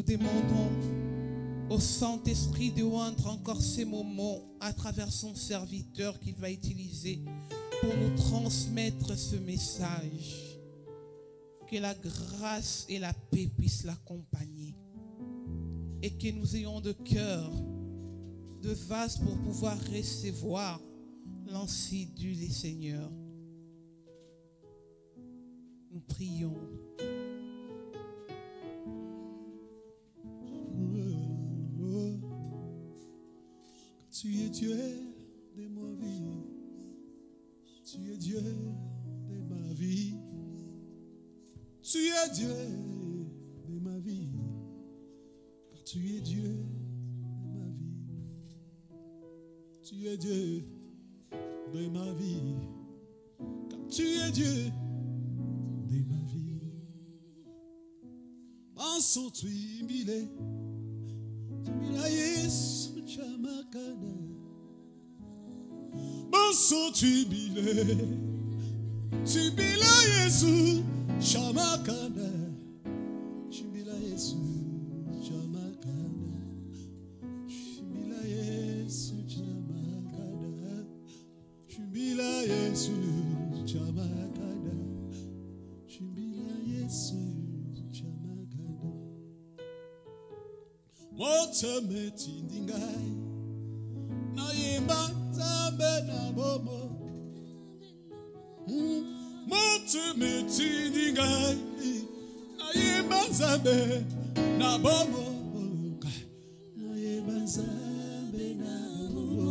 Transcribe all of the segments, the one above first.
Nous demandons au Saint-Esprit de rendre encore ces moments à travers son serviteur qu'il va utiliser pour nous transmettre ce message. Que la grâce et la paix puissent l'accompagner. Et que nous ayons de cœur, de vase pour pouvoir recevoir l'ainsi du Seigneur. Nous prions. Tu es Dieu de ma vie. Tu es Dieu de ma vie. Tu es Dieu de ma vie. Car tu es Dieu de ma vie. Tu es Dieu de ma vie. Car tu es Dieu de ma vie. Manson tu mille. Tu mille Yesu chamakana. Manson tu mille. Tu mille Yesu chamakana. Tu mille Yesu chamakana. Tu mille Yesu chamakana. Tu mille Yesu chamakana. Tu mille Yesu chamakana. Motame tindingai na yemba zambe na bomo. Motame tindingai na yemba zambe na bomo. Na yemba zambe na bomo.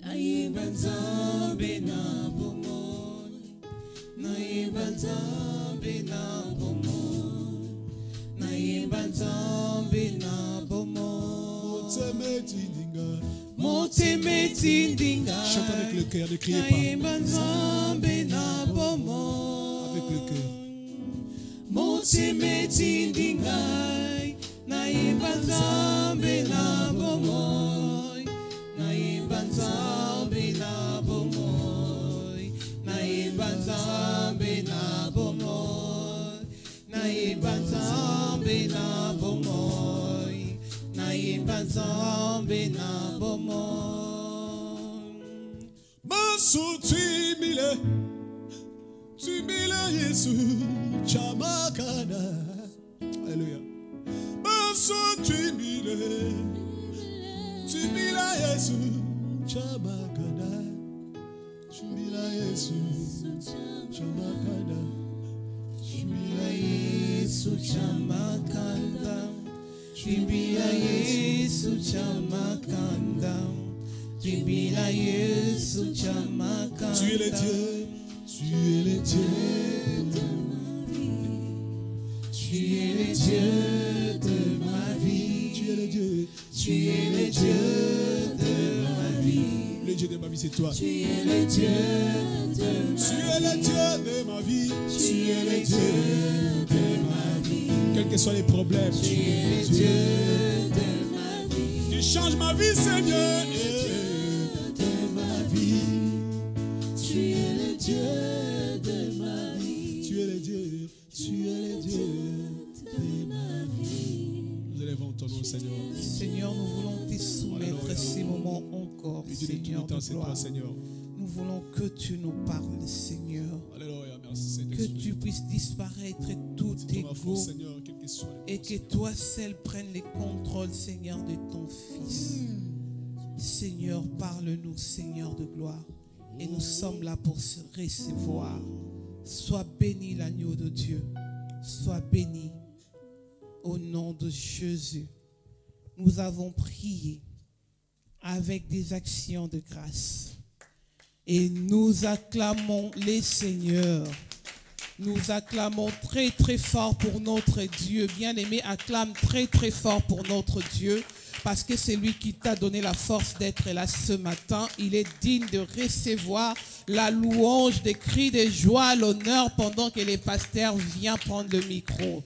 Na yemba zambe na bomo. Na yemba zambe na bomo. Na yemba zambe na bomo. Motame tindingai. Motame tindingai. Chante avec le cœur, ne criez pas. Avec le cœur. Motame tindingai. Na yemba zambe na bomo. Na yemba zambe na bomo. Na yemba zambe na bomo. Na yemba zambe na bomo. Na yemba zambe na bomo. Manso tu mille Yesu chamakana. Alléluia. Manso tu mille Yesu chamakana. Tu mille Yesu chamakana. Tu mille Yesu chamakanda. Jibila Yesu chamakanda. Jibila Yesu chamakanda. Tu es le Dieu. Tu es le Dieu de ma vie. Tu es le Dieu de ma vie. Tu es le Dieu. Tu es le Dieu de ma vie. Le Dieu de ma vie, c'est toi. Tu es le Dieu de ma vie. Tu es le Dieu de ma vie. Tu es le Dieu de ma vie. Quels que soient les problèmes, tu es le Dieu de ma vie. Tu changes ma vie, Seigneur. De ma vie. Tu es le Dieu de ma vie. Tu es le Dieu. Tu es le Dieu de ma vie. Nous élevons ton nom, Seigneur. Seigneur, nous voulons te soumettre ces moments encore, Seigneur de gloire. Nous voulons que tu nous parles, Seigneur. Alléluia, merci, Seigneur. Que tu puisses disparaître tout égo et que toi seul prennes les contrôles, Seigneur, de ton Fils. Seigneur, parle-nous, Seigneur de gloire. Et nous sommes là pour se recevoir. Sois béni l'agneau de Dieu. Sois béni au nom de Jésus. Nous avons prié avec des actions de grâce. Et nous acclamons les Seigneurs. Nous acclamons très très fort pour notre Dieu. Bien-aimé, acclame très très fort pour notre Dieu. Parce que c'est lui qui t'a donné la force d'être là ce matin. Il est digne de recevoir la louange, des cris de joie, l'honneur pendant que les pasteurs viennent prendre le micro.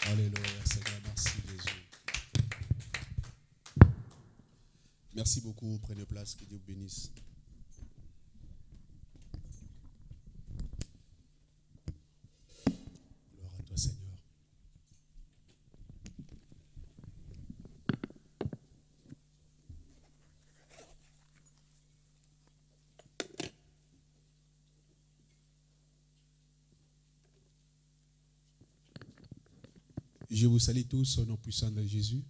Alléluia, Seigneur, merci Jésus. Merci beaucoup, prenez place, que Dieu vous bénisse. Gloire à toi, Seigneur. Je vous salue tous au nom puissant de Jésus.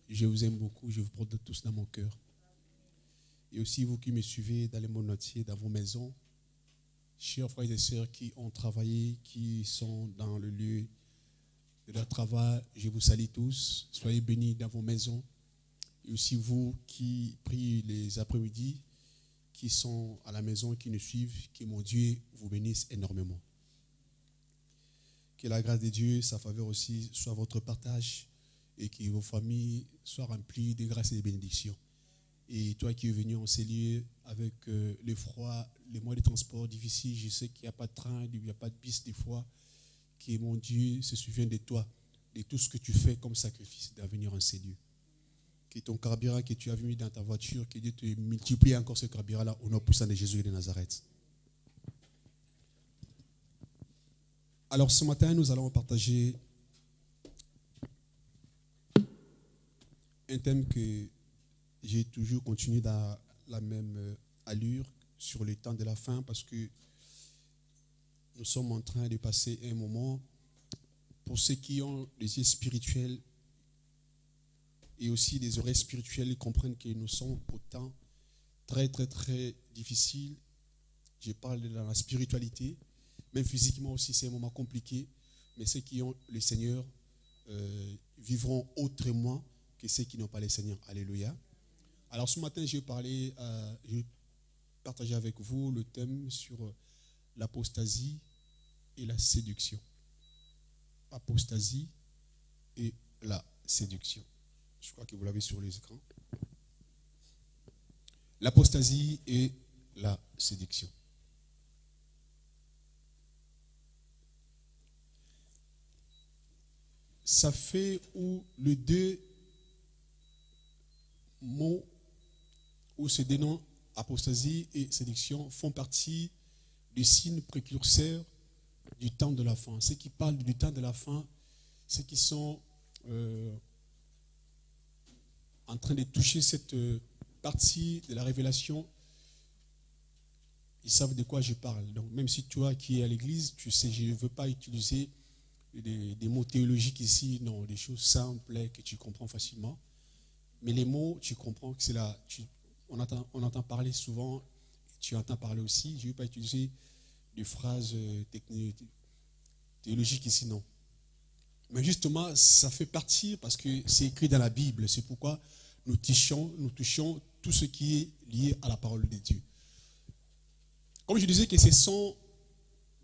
Je vous aime beaucoup, je vous porte tous dans mon cœur. Et aussi vous qui me suivez dans le monde entier, dans vos maisons, chers frères et sœurs qui ont travaillé, qui sont dans le lieu de leur travail, je vous salue tous. Soyez bénis dans vos maisons. Et aussi vous qui priez les après-midi, qui sont à la maison, qui nous suivent, que mon Dieu vous bénisse énormément. Que la grâce de Dieu, sa faveur aussi, soit votre partage et que vos familles soient remplies de grâce et de bénédictions. Et toi qui es venu en ces lieux avec le froid, les moyens de transport difficiles, je sais qu'il n'y a pas de train, il n'y a pas de bus des fois, que mon Dieu se souvienne de toi, de tout ce que tu fais comme sacrifice de venir en ces lieux. Que ton carburant que tu as mis dans ta voiture, que Dieu te multiplie encore ce carburant-là au nom puissant de Jésus de Nazareth. Alors ce matin, nous allons partager un thème que j'ai toujours continué dans la même allure sur le temps de la fin parce que nous sommes en train de passer un moment pour ceux qui ont des yeux spirituels et aussi des oreilles spirituelles, ils comprennent que nous sommes au temps très très très difficile. Je parle de la spiritualité. Même physiquement aussi, c'est un moment compliqué. Mais ceux qui ont le Seigneur vivront autrement que ceux qui n'ont pas le Seigneur. Alléluia. Alors ce matin, je vais partager avec vous le thème sur l'apostasie et la séduction. Apostasie et la séduction. Je crois que vous l'avez sur les écrans. L'apostasie et la séduction. Ça fait où les deux mots ou ces deux noms, apostasie et séduction, font partie des signes précurseurs du temps de la fin. Ceux qui parlent du temps de la fin, ceux qui sont en train de toucher cette partie de la révélation, ils savent de quoi je parle. Donc même si toi qui es à l'église, tu sais, je ne veux pas utiliser des mots théologiques ici, non, des choses simples que tu comprends facilement. Mais les mots, tu comprends que c'est là. On entend parler souvent, tu entends parler aussi. Je ne vais pas utiliser des phrases théologiques ici, non. Mais justement, ça fait partie parce que c'est écrit dans la Bible. C'est pourquoi nous touchons tout ce qui est lié à la parole de Dieu. Comme je disais que ce sont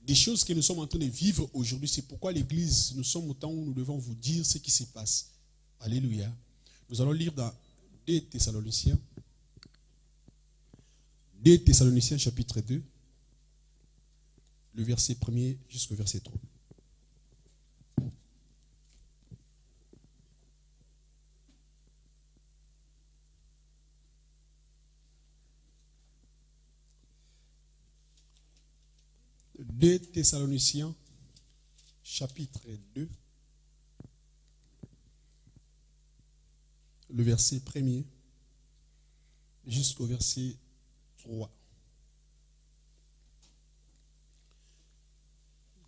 des choses que nous sommes en train de vivre aujourd'hui. C'est pourquoi l'Église, nous sommes au temps où nous devons vous dire ce qui se passe. Alléluia. Nous allons lire dans 2 Thessaloniciens. 2 Thessaloniciens chapitre 2, le verset 1er jusqu'au verset 3. Deux Thessaloniciens, chapitre 2, le verset 1er jusqu'au verset 3.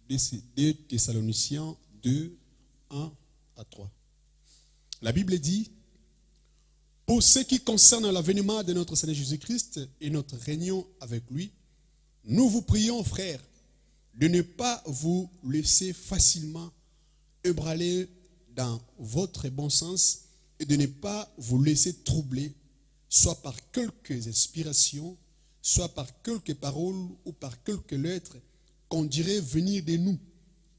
2 Thessaloniciens 2, 1 à 3. La Bible dit: pour ce qui concerne l'avènement de notre Seigneur Jésus-Christ et notre réunion avec lui, nous vous prions, frères, de ne pas vous laisser facilement ébranler dans votre bon sens et de ne pas vous laisser troubler, soit par quelques inspirations, soit par quelques paroles ou par quelques lettres qu'on dirait venir de nous,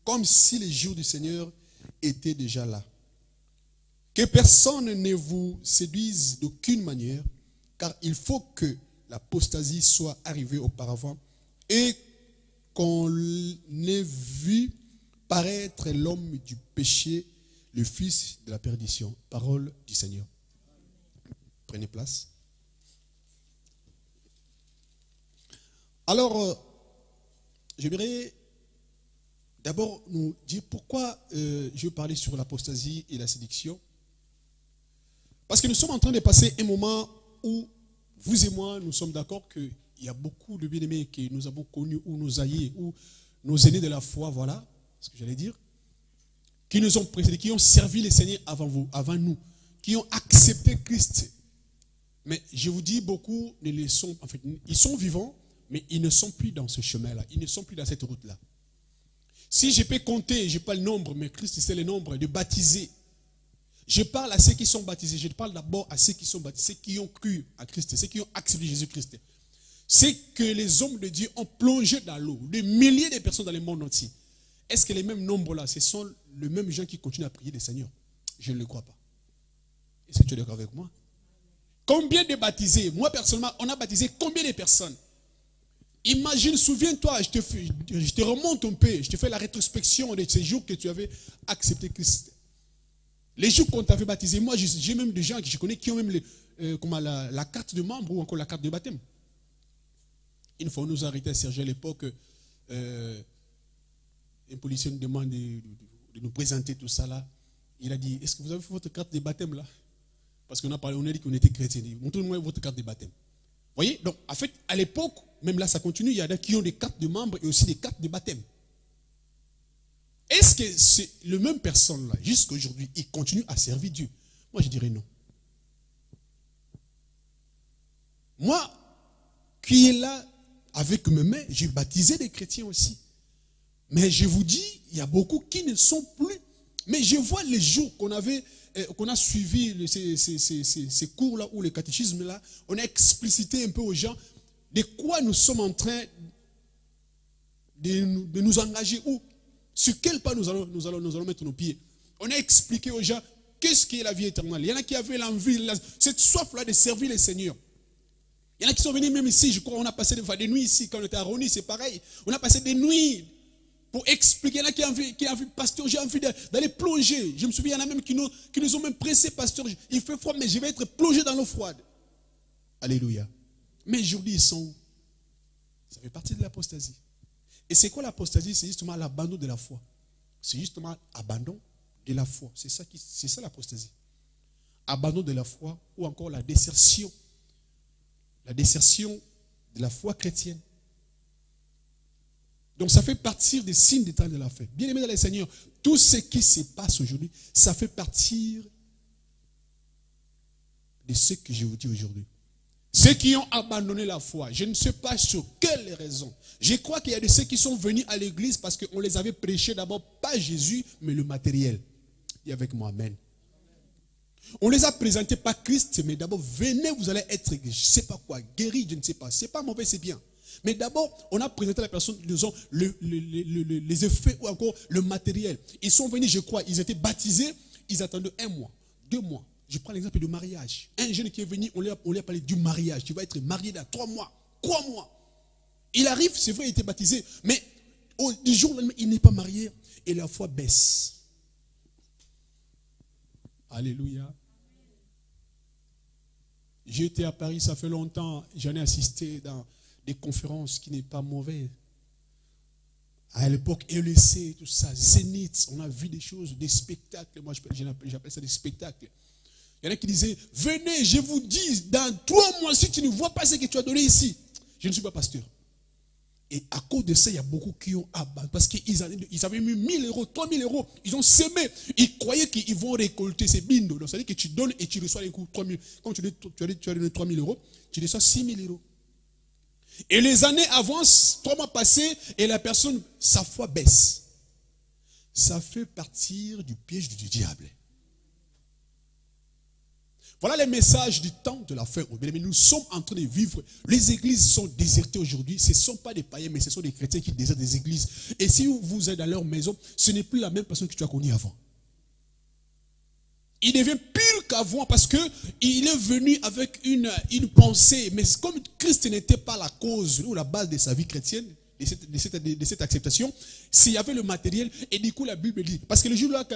comme si les jours du Seigneur étaient déjà là. Que personne ne vous séduise d'aucune manière, car il faut que l'apostasie soit arrivée auparavant et qu'on ait vu paraître l'homme du péché, le fils de la perdition. Parole du Seigneur. Prenez place. Alors, j'aimerais d'abord nous dire pourquoi je veux parler sur l'apostasie et la séduction. Parce que nous sommes en train de passer un moment où vous et moi, nous sommes d'accord qu'il y a beaucoup de bien-aimés que nous avons connus, ou nos aïeux, ou nos aînés de la foi, voilà ce que j'allais dire, qui nous ont précédés, qui ont servi le Seigneur avant vous, avant nous, qui ont accepté Christ. Mais je vous dis, beaucoup ils sont vivants, mais ils ne sont plus dans ce chemin-là. Ils ne sont plus dans cette route-là. Si je peux compter, je n'ai pas le nombre, mais Christ c'est le nombre de baptisés. Je parle à ceux qui sont baptisés. Je parle d'abord à ceux qui sont baptisés, ceux qui ont cru à Christ, ceux qui ont accepté Jésus-Christ. C'est que les hommes de Dieu ont plongé dans l'eau. Des milliers de personnes dans le monde entier. Est-ce que les mêmes nombres-là, ce sont les mêmes gens qui continuent à prier le Seigneur? Je ne le crois pas. Est-ce que tu es d'accord avec moi? Combien de baptisés? Moi, personnellement, on a baptisé combien de personnes? Imagine, souviens-toi, je te remonte un peu, je te fais la rétrospection de ces jours que tu avais accepté Christ. Les jours qu'on t'avait baptisé, moi, j'ai même des gens que je connais qui ont même la carte de membre ou encore la carte de baptême. Une fois, on nous a arrêté à Serge à l'époque. Un policier nous demande de nous présenter tout ça là. Il a dit, est-ce que vous avez fait votre carte de baptême là? Parce qu'on a parlé, on a dit qu'on était chrétien. Montrez-moi votre carte de baptême. Vous voyez? Donc, en fait, à l'époque, même là, ça continue. Il y en a qui ont des cartes de membres et aussi des cartes de baptême. Est-ce que c'est le même personne là, jusqu'à aujourd'hui, il continue à servir Dieu? Moi, je dirais non. Moi, qui est là avec mes mains, j'ai baptisé des chrétiens aussi. Mais je vous dis, il y a beaucoup qui ne sont plus. Mais je vois les jours qu'on a suivi ces cours-là ou le catéchisme-là, on a explicité un peu aux gens de quoi nous sommes en train de nous engager où, sur quel pas nous allons mettre nos pieds. On a expliqué aux gens qu'est-ce qui est la vie éternelle. Il y en a qui avaient l'envie, cette soif-là de servir le Seigneur. Il y en a qui sont venus même ici, je crois, on a passé des nuits ici, quand on était à Rony, c'est pareil. On a passé des nuits pour expliquer. Il y en a qui ont envie, pasteur, j'ai envie d'aller plonger. Je me souviens, il y en a même qui nous ont même pressé, pasteur, il fait froid, mais je vais être plongé dans l'eau froide. Alléluia. Mais aujourd'hui, ils sont où? Ça fait partie de l'apostasie. Et c'est quoi l'apostasie? C'est justement l'abandon de la foi. C'est justement l'abandon de la foi. C'est ça l'apostasie. Abandon de la foi ou encore la désertion. La désertion de la foi chrétienne. Donc ça fait partie des signes des temps de la fin. Bien aimé dans le Seigneur, tout ce qui se passe aujourd'hui, ça fait partie de ce que je vous dis aujourd'hui. Ceux qui ont abandonné la foi, je ne sais pas sur quelles raisons. Je crois qu'il y a de ceux qui sont venus à l'église parce qu'on les avait prêchés d'abord, pas Jésus, mais le matériel. Et avec moi, amen. On les a présentés pas Christ, mais d'abord, venez, vous allez être, je ne sais pas quoi, guéri, je ne sais pas. Ce n'est pas mauvais, c'est bien. Mais d'abord, on a présenté la personne, disons, les effets ou encore le matériel. Ils sont venus, je crois, ils étaient baptisés, ils attendaient 1 mois, 2 mois. Je prends l'exemple du mariage. Un jeune qui est venu, on lui a parlé du mariage. Tu vas être marié dans 3 mois. 3 mois. Il arrive, c'est vrai, il était baptisé. Mais du jour au lendemain, il n'est pas marié et la foi baisse. Alléluia. J'étais à Paris, ça fait longtemps. J'en ai assisté dans des conférences qui n'est pas mauvais. À l'époque, LEC, tout ça, Zénith, on a vu des choses, des spectacles. Moi, j'appelle ça des spectacles. Il y en a qui disaient, venez, je vous dis, dans 3 mois, si tu ne vois pas ce que tu as donné ici, je ne suis pas pasteur. Et à cause de ça, il y a beaucoup qui ont abandonné. Parce qu'ils avaient mis 1000 euros, 3000 euros. Ils ont semé. Ils croyaient qu'ils vont récolter ces bindos. Donc, ça veut dire que tu donnes et tu reçois les coups 3000. Comme tu as donné 3000 euros, tu reçois 6000 euros. Et les années avancent, 3 mois passés, et la personne, sa foi baisse. Ça fait partir du piège du diable. Voilà les messages du temps de la fin. Mais nous sommes en train de vivre. Les églises sont désertées aujourd'hui. Ce ne sont pas des païens, mais ce sont des chrétiens qui désertent des églises. Et si vous êtes dans leur maison, ce n'est plus la même personne que tu as connue avant. Il devient pire qu'avant parce qu'il est venu avec une pensée. Mais comme Christ n'était pas la cause ou la base de sa vie chrétienne, de cette acceptation, s'il y avait le matériel, et du coup la Bible dit, parce que les jours-là,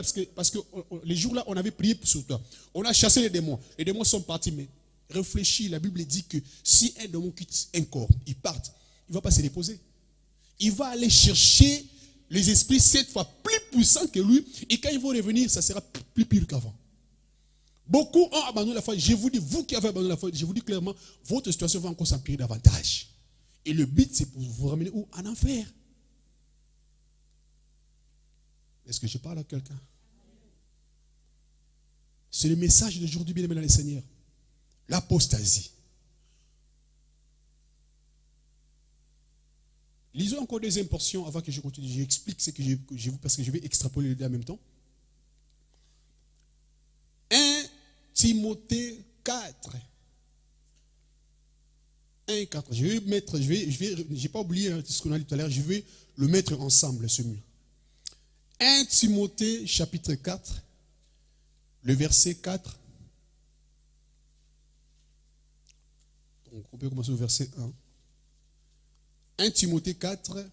les jours-là, on avait prié sur toi. On a chassé les démons sont partis, mais réfléchis, la Bible dit que si un démon quitte un corps, il part, il ne va pas se reposer. Il va aller chercher les esprits 7 fois plus puissants que lui, et quand ils vont revenir, ça sera plus pire qu'avant. Beaucoup ont abandonné la foi. Je vous dis, vous qui avez abandonné la foi, je vous dis clairement, votre situation va encore s'empirer davantage. Et le but, c'est pour vous ramener où? En enfer. Est-ce que je parle à quelqu'un? C'est le message d'aujourd'hui, bien aimé dans le Seigneur. L'apostasie. Lisons encore deuxième portion avant que je continue. J'explique ce que je parce que je vais extrapoler les deux en même temps. 1 Timothée 4. 1, 4. Je vais mettre, j'ai pas oublié ce qu'on a dit tout à l'heure, je vais le mettre ensemble, ce mur. 1 Timothée chapitre 4, le verset 4. Donc on peut commencer au verset 1. 1 Timothée 4.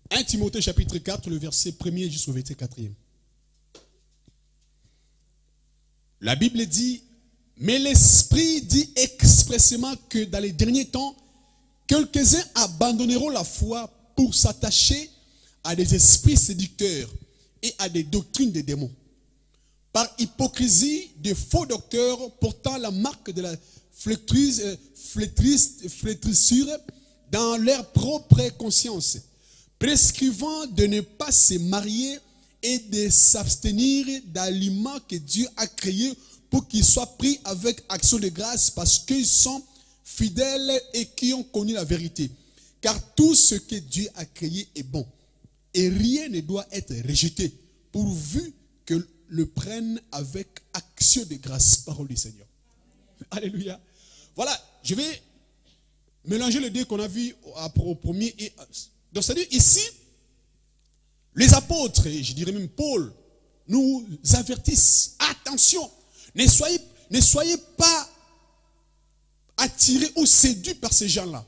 « 1 Timothée chapitre 4, le verset 1er jusqu'au verset 4e. La Bible dit, mais l'Esprit dit expressément que dans les derniers temps, quelques-uns abandonneront la foi pour s'attacher à des esprits séducteurs et à des doctrines des démons. Par hypocrisie, de faux docteurs portant la marque de la flétrissure dans leur propre conscience, prescrivant de ne pas se marier et de s'abstenir d'aliments que Dieu a créés pour qu'ils soient pris avec action de grâce parce qu'ils sont fidèles et qui ont connu la vérité. Car tout ce que Dieu a créé est bon et rien ne doit être rejeté pourvu que le prenne avec action de grâce. Parole du Seigneur. Alléluia. Voilà, je vais mélanger les deux qu'on a vus au premier et... Donc, c'est-à-dire ici, les apôtres, et je dirais même Paul, nous avertissent, attention, ne soyez pas attirés ou séduits par ces gens-là.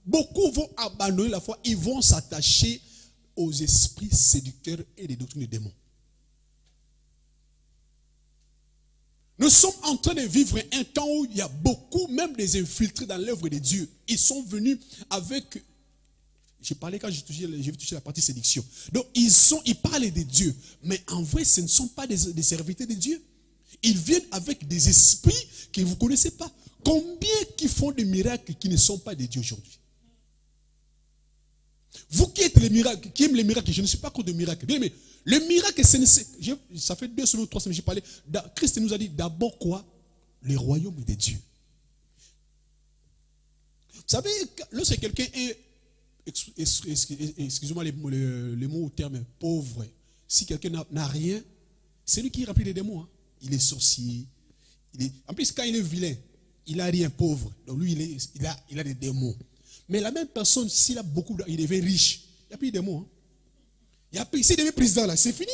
Beaucoup vont abandonner la foi, ils vont s'attacher aux esprits séducteurs et des doctrines des démons. Nous sommes en train de vivre un temps où il y a beaucoup, même des infiltrés dans l'œuvre de Dieu. Ils sont venus avec... J'ai parlé quand j'ai touché la partie séduction. Donc, ils parlent de Dieu. Mais en vrai, ce ne sont pas des serviteurs de Dieu. Ils viennent avec des esprits que vous ne connaissez pas. Combien qui font des miracles qui ne sont pas de Dieu aujourd'hui? Vous qui êtes les miracles, qui aiment les miracles, je ne suis pas contre les miracles. Bien, mais le miracle, ça fait 2 semaines ou 3 semaines, j'ai parlé. Christ nous a dit d'abord quoi? Le royaume de Dieu. Vous savez, lorsque quelqu'un est... Excusez-moi les mots ou termes, pauvre. Si quelqu'un n'a rien, c'est lui qui remplit les démons. Hein. Il est sorcier. En plus, quand il est vilain, il n'a rien, pauvre. Donc lui, il a des démons. Mais la même personne, s'il a beaucoup, il devient riche. Il n'y a plus de démons. Hein. S'il devient président, là, c'est fini.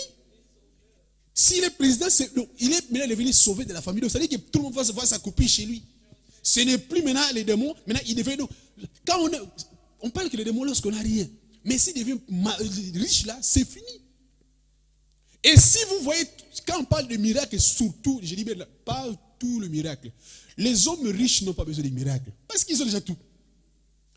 S'il est président, maintenant il est devenu sauvé de la famille. Donc ça veut dire que tout le monde va se voir sa copie chez lui. Ce n'est plus maintenant les démons. Maintenant, il devient... Donc, quand on parle que les démons lorsqu'on n'a rien. Mais s'il devient riche là, c'est fini. Et si vous voyez, quand on parle de miracles, surtout, je dis bien, pas tout le miracle. Les hommes riches n'ont pas besoin de miracles. Parce qu'ils ont déjà tout.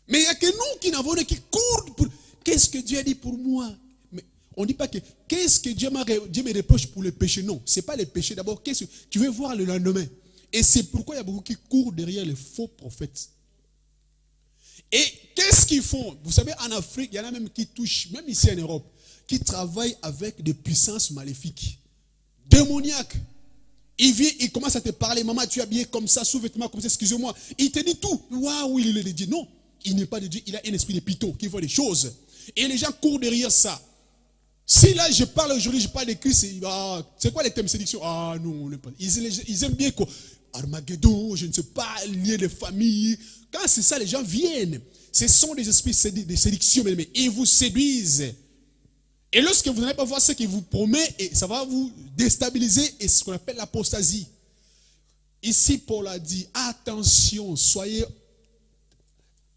Mais il n'y a que nous qui n'avons rien, qui courent pour... Qu'est-ce que Dieu a dit pour moi? Mais on ne dit pas que... Qu'est-ce que Dieu me reproche pour le péché? Non, ce n'est pas le péché. D'abord, qu'est-ce que tu veux voir le lendemain? Et c'est pourquoi il y a beaucoup qui courent derrière les faux prophètes. Et qu'est-ce qu'ils font? Vous savez, en Afrique, il y en a même qui touchent, même ici en Europe, qui travaillent avec des puissances maléfiques, démoniaques. Il vient, il commence à te parler, maman, tu es habillé comme ça, sous-vêtements comme ça, excusez-moi. Il te dit tout. Waouh, il est de Dieu. Non, il n'est pas de Dieu, il a un esprit de python qui voit des choses. Et les gens courent derrière ça. Si là, je parle aujourd'hui, je parle de Christ, c'est quoi les thèmes séduction? Ah non, on n'est pas. Ils aiment bien quoi? Armageddon, je ne sais pas, lier les familles. Quand c'est ça, les gens viennent. Ce sont des esprits de séduction, mais ils vous séduisent. Et lorsque vous n'allez pas voir ce qu'il vous promet, et ça va vous déstabiliser, et ce qu'on appelle l'apostasie. Ici, Paul a dit, attention, soyez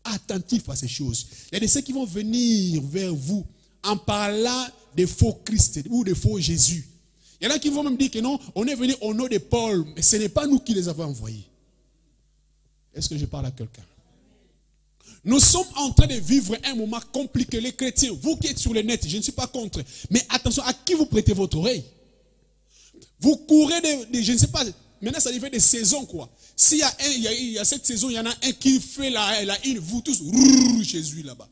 attentifs à ces choses. Il y a des ceux qui vont venir vers vous en parlant des faux Christ ou des faux Jésus. Il y en a qui vont même dire que non, on est venu au nom de Paul, mais ce n'est pas nous qui les avons envoyés. Est-ce que je parle à quelqu'un? Nous sommes en train de vivre un moment compliqué. Les chrétiens, vous qui êtes sur le net, je ne suis pas contre, mais attention, à qui vous prêtez votre oreille? Vous courez je ne sais pas, maintenant ça devient des saisons quoi. S'il y a il y a cette saison, il y en a un qui fait la une, vous tous, chez lui là-bas.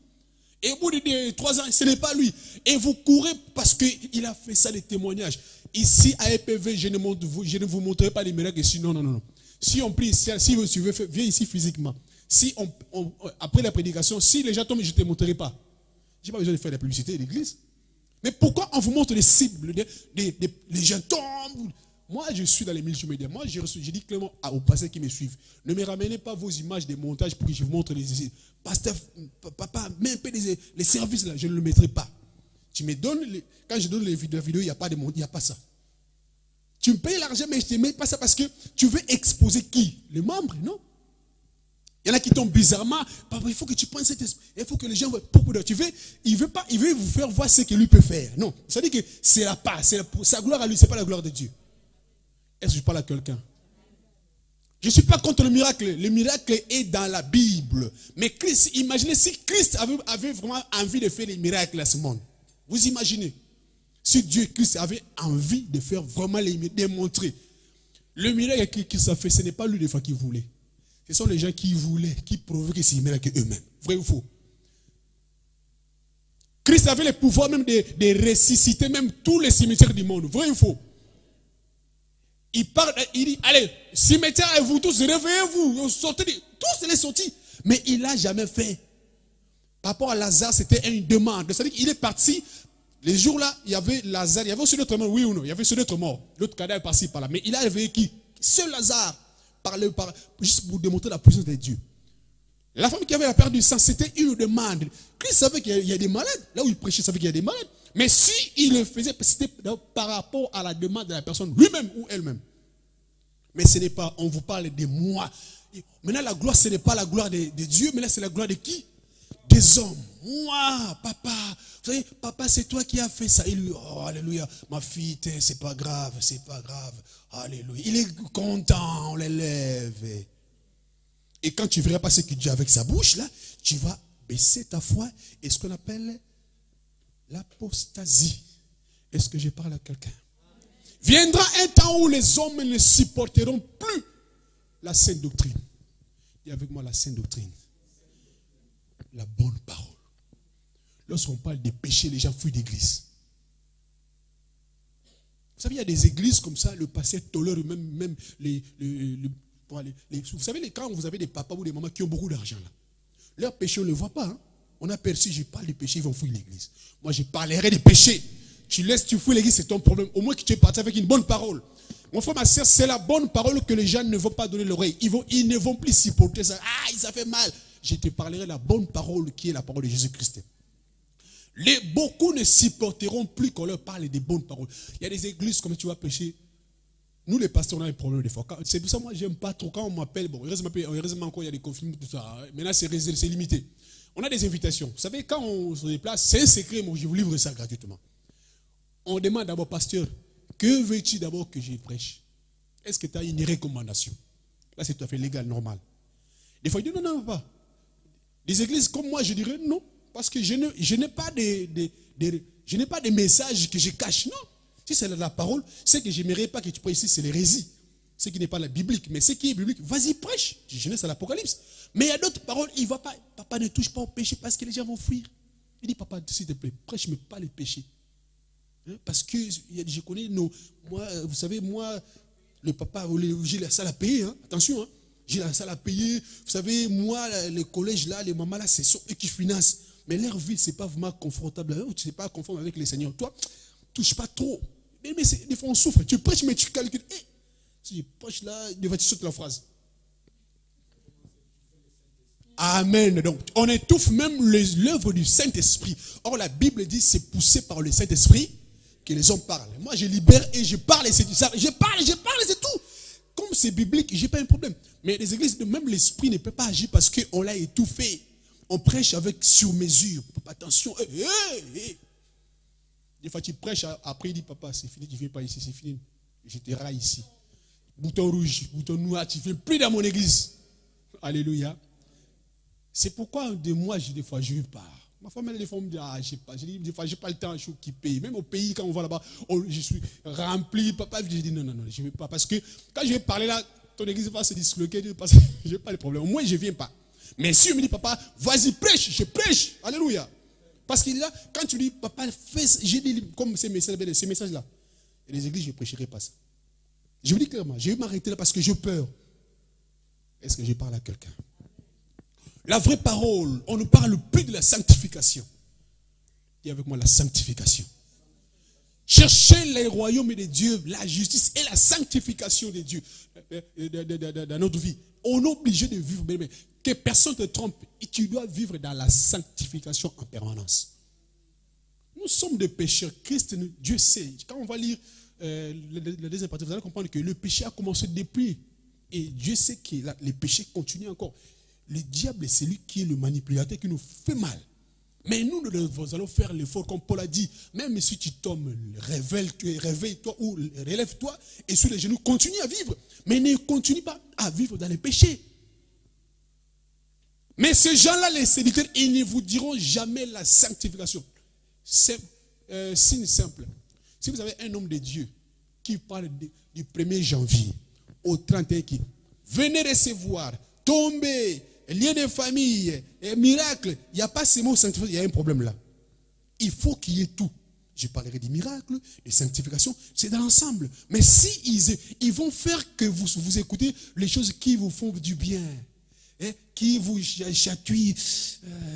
Et au bout de 3 ans, ce n'est pas lui. Et vous courez parce qu'il a fait ça, les témoignages. Ici, à EPV, je ne vous montrerai pas les miracles ici. Non, non, non. Si on prie, si tu veux, viens ici physiquement. Si après la prédication, si les gens tombent, je ne te montrerai pas. Je n'ai pas besoin de faire la publicité de l'église. Mais pourquoi on vous montre les cibles, les gens tombent? Moi, je suis dans les multimédia. Moi, j'ai dit clairement aux pasteurs qui me suivent, ne me ramenez pas vos images des montages pour que je vous montre les pasteurs, papa, même les services là, je ne le mettrai pas. Tu me donnes, quand je donne la vidéo, il n'y a pas de montage, il n'y a pas ça. Tu me payes l'argent, mais je ne te mets pas ça parce que tu veux exposer qui? Les membres, non? Il y en a qui tombent bizarrement. Papa, il faut que tu prennes cet esprit. Il faut que les gens voient. Il veut vous faire voir ce que lui peut faire. Non. Ça dit que c'est la part, sa gloire à lui, ce n'est pas la gloire de Dieu. Est-ce que je parle à quelqu'un? Je ne suis pas contre le miracle. Le miracle est dans la Bible. Mais Christ, imaginez si Christ avait vraiment envie de faire les miracles à ce monde. Vous imaginez? Si Dieu, Christ avait envie de faire vraiment les miracles, démontrer. Le miracle que Christ a fait, ce n'est pas lui des fois qui voulait. Ce sont les gens qui voulaient, qui provoquaient ces miracles eux-mêmes. Vrai ou faux? Christ avait le pouvoir même de ressusciter même tous les cimetières du monde. Vrai ou faux? Il parle, il dit, allez, cimetière et vous tous, réveillez-vous. Tous les sortis. Mais il n'a jamais fait. Par rapport à Lazare, c'était une demande. C'est-à-dire qu'il est parti. Les jours-là, il y avait Lazare. Il y avait aussi d'autres morts, oui ou non? Il y avait aussi d'autres morts. L'autre cadavre par-ci, par-là. Mais il a réveillé qui? Seul Lazare. Juste pour démontrer la puissance de Dieu. La femme qui avait la perte du sang, c'était une demande. Christ savait qu'il y a des malades. Là où il prêchait, il savait qu'il y a des malades. Mais si il le faisait, c'était par rapport à la demande de la personne lui-même ou elle-même. Mais ce n'est pas, on vous parle de moi. Maintenant, la gloire, ce n'est pas la gloire de Dieu, mais là, c'est la gloire de qui? Des hommes. Moi, papa. Vous savez, papa, c'est toi qui as fait ça. Il lui, oh, alléluia. Ma fille, c'est pas grave, c'est pas grave. Alléluia. Il est content, on l'élève. Et quand tu ne verras pas ce qu'il dit avec sa bouche, là, tu vas baisser ta foi. Et ce qu'on appelle l'apostasie. Est-ce que je parle à quelqu'un? Viendra un temps où les hommes ne supporteront plus la sainte doctrine. Dis avec moi la sainte doctrine. La bonne parole. Lorsqu'on parle des péchés, les gens fuient d'église. Vous savez, il y a des églises comme ça, le pasteur tolère même vous savez, quand vous avez des papas ou des mamans qui ont beaucoup d'argent là, leurs péchés, on ne les voit pas. Hein? On a perçu, je parle des péchés, ils vont fuir l'église. Moi, je parlerai des péchés. Tu fuis l'église, c'est ton problème. Au moins que tu es parti avec une bonne parole. Mon frère, ma soeur, c'est la bonne parole que les gens ne vont pas donner l'oreille. Ils ne vont plus supporter ça. Ah, ça fait mal. Je te parlerai la bonne parole qui est la parole de Jésus-Christ. Beaucoup ne supporteront plus qu'on leur parle des bonnes paroles. Il y a des églises, comme tu vas prêcher. Nous, les pasteurs, on a des problèmes des fois. C'est pour ça que moi, j'aime pas trop. Quand on m'appelle, bon, heureusement encore, il y a des conflits, tout ça. Maintenant, c'est limité. On a des invitations. Vous savez, quand on se déplace, c'est un secret, moi, je vous livre ça gratuitement. On demande d'abord, pasteur, que veux-tu d'abord que je prêche? Est-ce que tu as une recommandation? Là, c'est tout à fait légal, normal. Des fois, il dit non, non, pas. Des églises comme moi, je dirais non. Parce que je n'ai pas de messages que je cache. Non. Si c'est la parole, ce que je n'aimerais pas que tu prêches ici, c'est l'hérésie. Ce qui n'est pas la biblique. Mais ce qui est biblique, vas-y, prêche. Genèse à l'Apocalypse. Mais il y a d'autres paroles, il ne va pas. Papa ne touche pas au péché parce que les gens vont fuir. Il dit, papa, s'il te plaît, prêche, mais pas les péchés. Parce que je connais moi, vous savez, moi, le papa, j'ai la salle à payer. Hein. Attention, hein. J'ai la salle à payer. Vous savez, moi, les collèges là, les mamans là, c'est eux qui financent. Mais leur vie, ce n'est pas vraiment confortable. Tu n'es pas conforme avec les seigneurs. Toi, touche pas trop. Mais des fois, on souffre. Tu prêches, mais tu calcules. Si je prêche là, des fois, tu sautes la phrase. Amen. Donc, on étouffe même l'œuvre du Saint-Esprit. Or, la Bible dit c'est poussé par le Saint-Esprit que les hommes parlent. Moi, je libère et je parle et c'est ça. Je parle et c'est tout. Comme c'est biblique, je n'ai pas un problème. Mais les églises, même l'esprit ne peut pas agir parce qu'on l'a étouffé. On prêche avec sur mesure. Attention. Des fois, tu prêches, après il dit, papa, c'est fini, tu ne viens pas ici, c'est fini. Je te raille ici. Bouton rouge, bouton noir, tu ne viens plus dans mon église. Alléluia. C'est pourquoi des mois, des fois, je ne veux pas. Ma femme, des fois, me dit, je ne sais pas. Je dis, des fois, je n'ai pas le temps, je suis occupé. Même au pays, quand on va là-bas, je suis rempli. Papa, je dis, non, je ne veux pas. Parce que quand je vais parler là, ton église va se disloquer. Je n'ai pas de problème. Au moins, je ne viens pas. Mais si on me dit, papa, vas-y, prêche, je prêche. Alléluia. Parce que là, quand tu dis, papa, j'ai dit comme ces messages-là. Et les églises, je ne prêcherai pas ça. Je vous dis clairement, je vais m'arrêter là parce que j'ai peur. Est-ce que je parle à quelqu'un? La vraie parole, on ne parle plus de la sanctification. Dis avec moi la sanctification. Cherchez les royaumes de Dieu, la justice et la sanctification de Dieu dans notre vie. On est obligé de vivre, mais que personne ne te trompe. Et tu dois vivre dans la sanctification en permanence. Nous sommes des pécheurs. Christ, Dieu sait. Quand on va lire la deuxième partie, vous allez comprendre que le péché a commencé depuis. Et Dieu sait que les péchés continuent encore. Le diable, c'est lui qui est le manipulateur, qui nous fait mal. Mais nous allons faire l'effort, comme Paul a dit. Même si tu tombes, réveille-toi ou relève-toi et sur les genoux, continue à vivre. Mais ne continue pas à vivre dans les péchés. Mais ces gens-là, les séducteurs, ils ne vous diront jamais la sanctification. C'est signe simple. Si vous avez un homme de Dieu qui parle du 1er janvier au 31 qui venez recevoir, tomber, lien de famille, miracle, il n'y a pas ces mots sanctification, il y a un problème là. Il faut qu'il y ait tout. Je parlerai des miracles, des sanctifications, c'est dans l'ensemble. Mais si ils vont faire que vous écoutez les choses qui vous font du bien, qui vous chatouillent,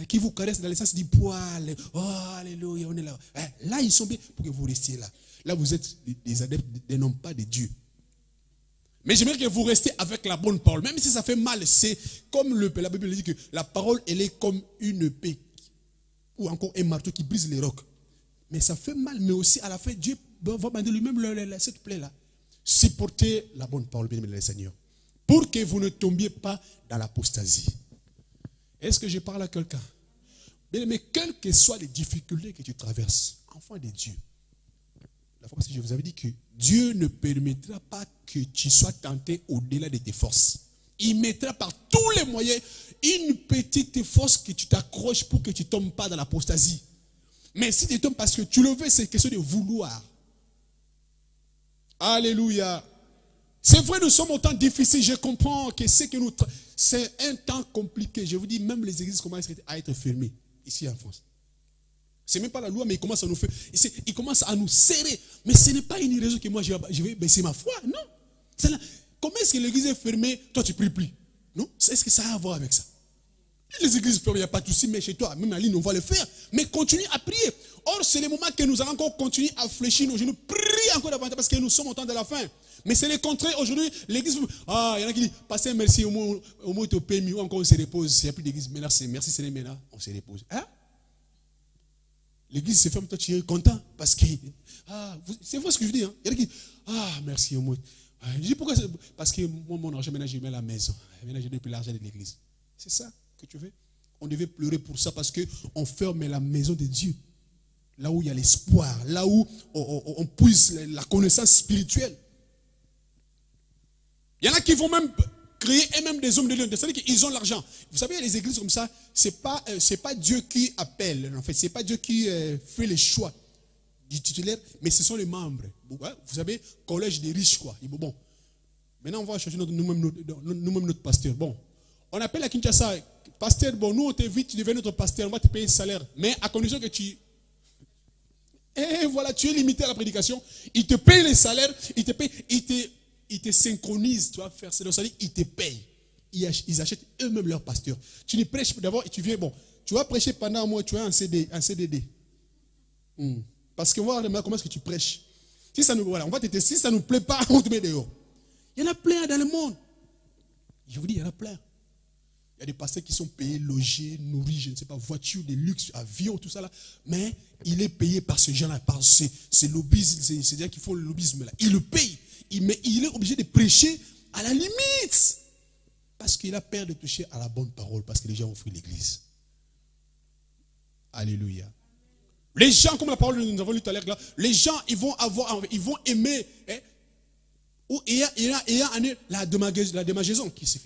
qui vous caressent dans le sens du poil, oh alléluia, on est là. Là, ils sont bien pour que vous restiez là. Là, vous êtes des adeptes, des non pas de Dieu. Mais j'aimerais que vous restiez avec la bonne parole. Même si ça fait mal, c'est comme la Bible dit que la parole, elle est comme une épée. Ou encore un marteau qui brise les rocs. Mais ça fait mal, mais aussi à la fin, Dieu va bander lui-même cette plaie-là. Supportez la bonne parole, bien aimé le Seigneur. Pour que vous ne tombiez pas dans l'apostasie. Est-ce que je parle à quelqu'un? Bien aimé, quelles que soient les difficultés que tu traverses, enfant de Dieu, la fois passée, je vous avais dit que Dieu ne permettra pas que tu sois tenté au-delà de tes forces. Il mettra par tous les moyens une petite force que tu t'accroches pour que tu ne tombes pas dans l'apostasie. Mais si tu tombes parce que tu le veux, c'est question de vouloir. Alléluia. C'est vrai, nous sommes au temps difficile. Je comprends que c'est un temps compliqué. Je vous dis, même les églises commencent à être fermées ici en France. Ce n'est même pas la loi, mais il commence à nous faire. Il commence à nous serrer. Mais ce n'est pas une raison que moi je vais baisser ma foi. Non. Comment est-ce que l'église est fermée? Toi, tu ne pries plus. Non? Est-ce que ça a à voir avec ça? Les églises fermées, il n'y a pas de souci, mais chez toi, même à ligne, on va le faire. Mais continue à prier. Or, c'est le moment que nous allons encore continuer à fléchir nos genoux. Prier encore davantage parce que nous sommes au temps de la fin. Mais c'est le contraire. Aujourd'hui, l'église. Ah, il y en a qui disent, Pasteur, merci, au moins il te paie mieux, encore on se repose. Il n'y a plus d'église. Merci, Seigneur, maintenant, on se repose. Hein? L'église se ferme, toi tu es content parce que. C'est vrai ce que je dis. Hein? Il y en a qui disent, merci au moins. Je dis pourquoi? Parce que moi, mon argent, maintenant, je mets à la maison. Maintenant, je n'ai plus l'argent de l'église. C'est ça que tu veux? On devait pleurer pour ça parce qu'on ferme la maison de Dieu. Là où il y a l'espoir, là où on puise la connaissance spirituelle. Il y en a qui vont même créer eux-mêmes des hommes de Dieu. C'est-à-dire qu'ils ont l'argent. Vous savez, il y a des églises comme ça, c'est pas Dieu qui appelle. En fait, c'est pas Dieu qui fait les choix du titulaire, mais ce sont les membres. Vous savez, collège des riches, quoi. Bon, maintenant on va chercher nous-mêmes notre pasteur. Bon, on appelle à Kinshasa, pasteur, bon, nous on t'invite, tu deviens notre pasteur, on va te payer un salaire, mais à condition que tu... Et voilà, tu es limité à la prédication, il te paye les salaires, il te synchronise, tu vas faire ça, c'est-à-dire ils te payent. Ils achètent eux-mêmes leur pasteur. Tu ne prêches d'abord et tu viens, bon, tu vas prêcher pendant un mois, tu as un CDD. Parce qu'on va voir comment est-ce que tu prêches. Si ça nous, voilà, on va te tester, si ça ne nous plaît pas, on te met dehors. Il y en a plein dans le monde. Je vous dis, il y en a plein. Il y a des pasteurs qui sont payés, logés, nourris, je ne sais pas, voitures de luxe, avions, tout ça là. Mais il est payé par ce gens-là, par ces lobbyistes, c'est-à-dire qu'ils font le lobbyisme là. Il le paye. Mais il est obligé de prêcher à la limite. Parce qu'il a peur de toucher à la bonne parole, parce que les gens ont fui l'église. Alléluia. Les gens, comme la parole que nous avons lu tout à l'heure, les gens, ils vont aimer. Il y a la démagaison qui c'est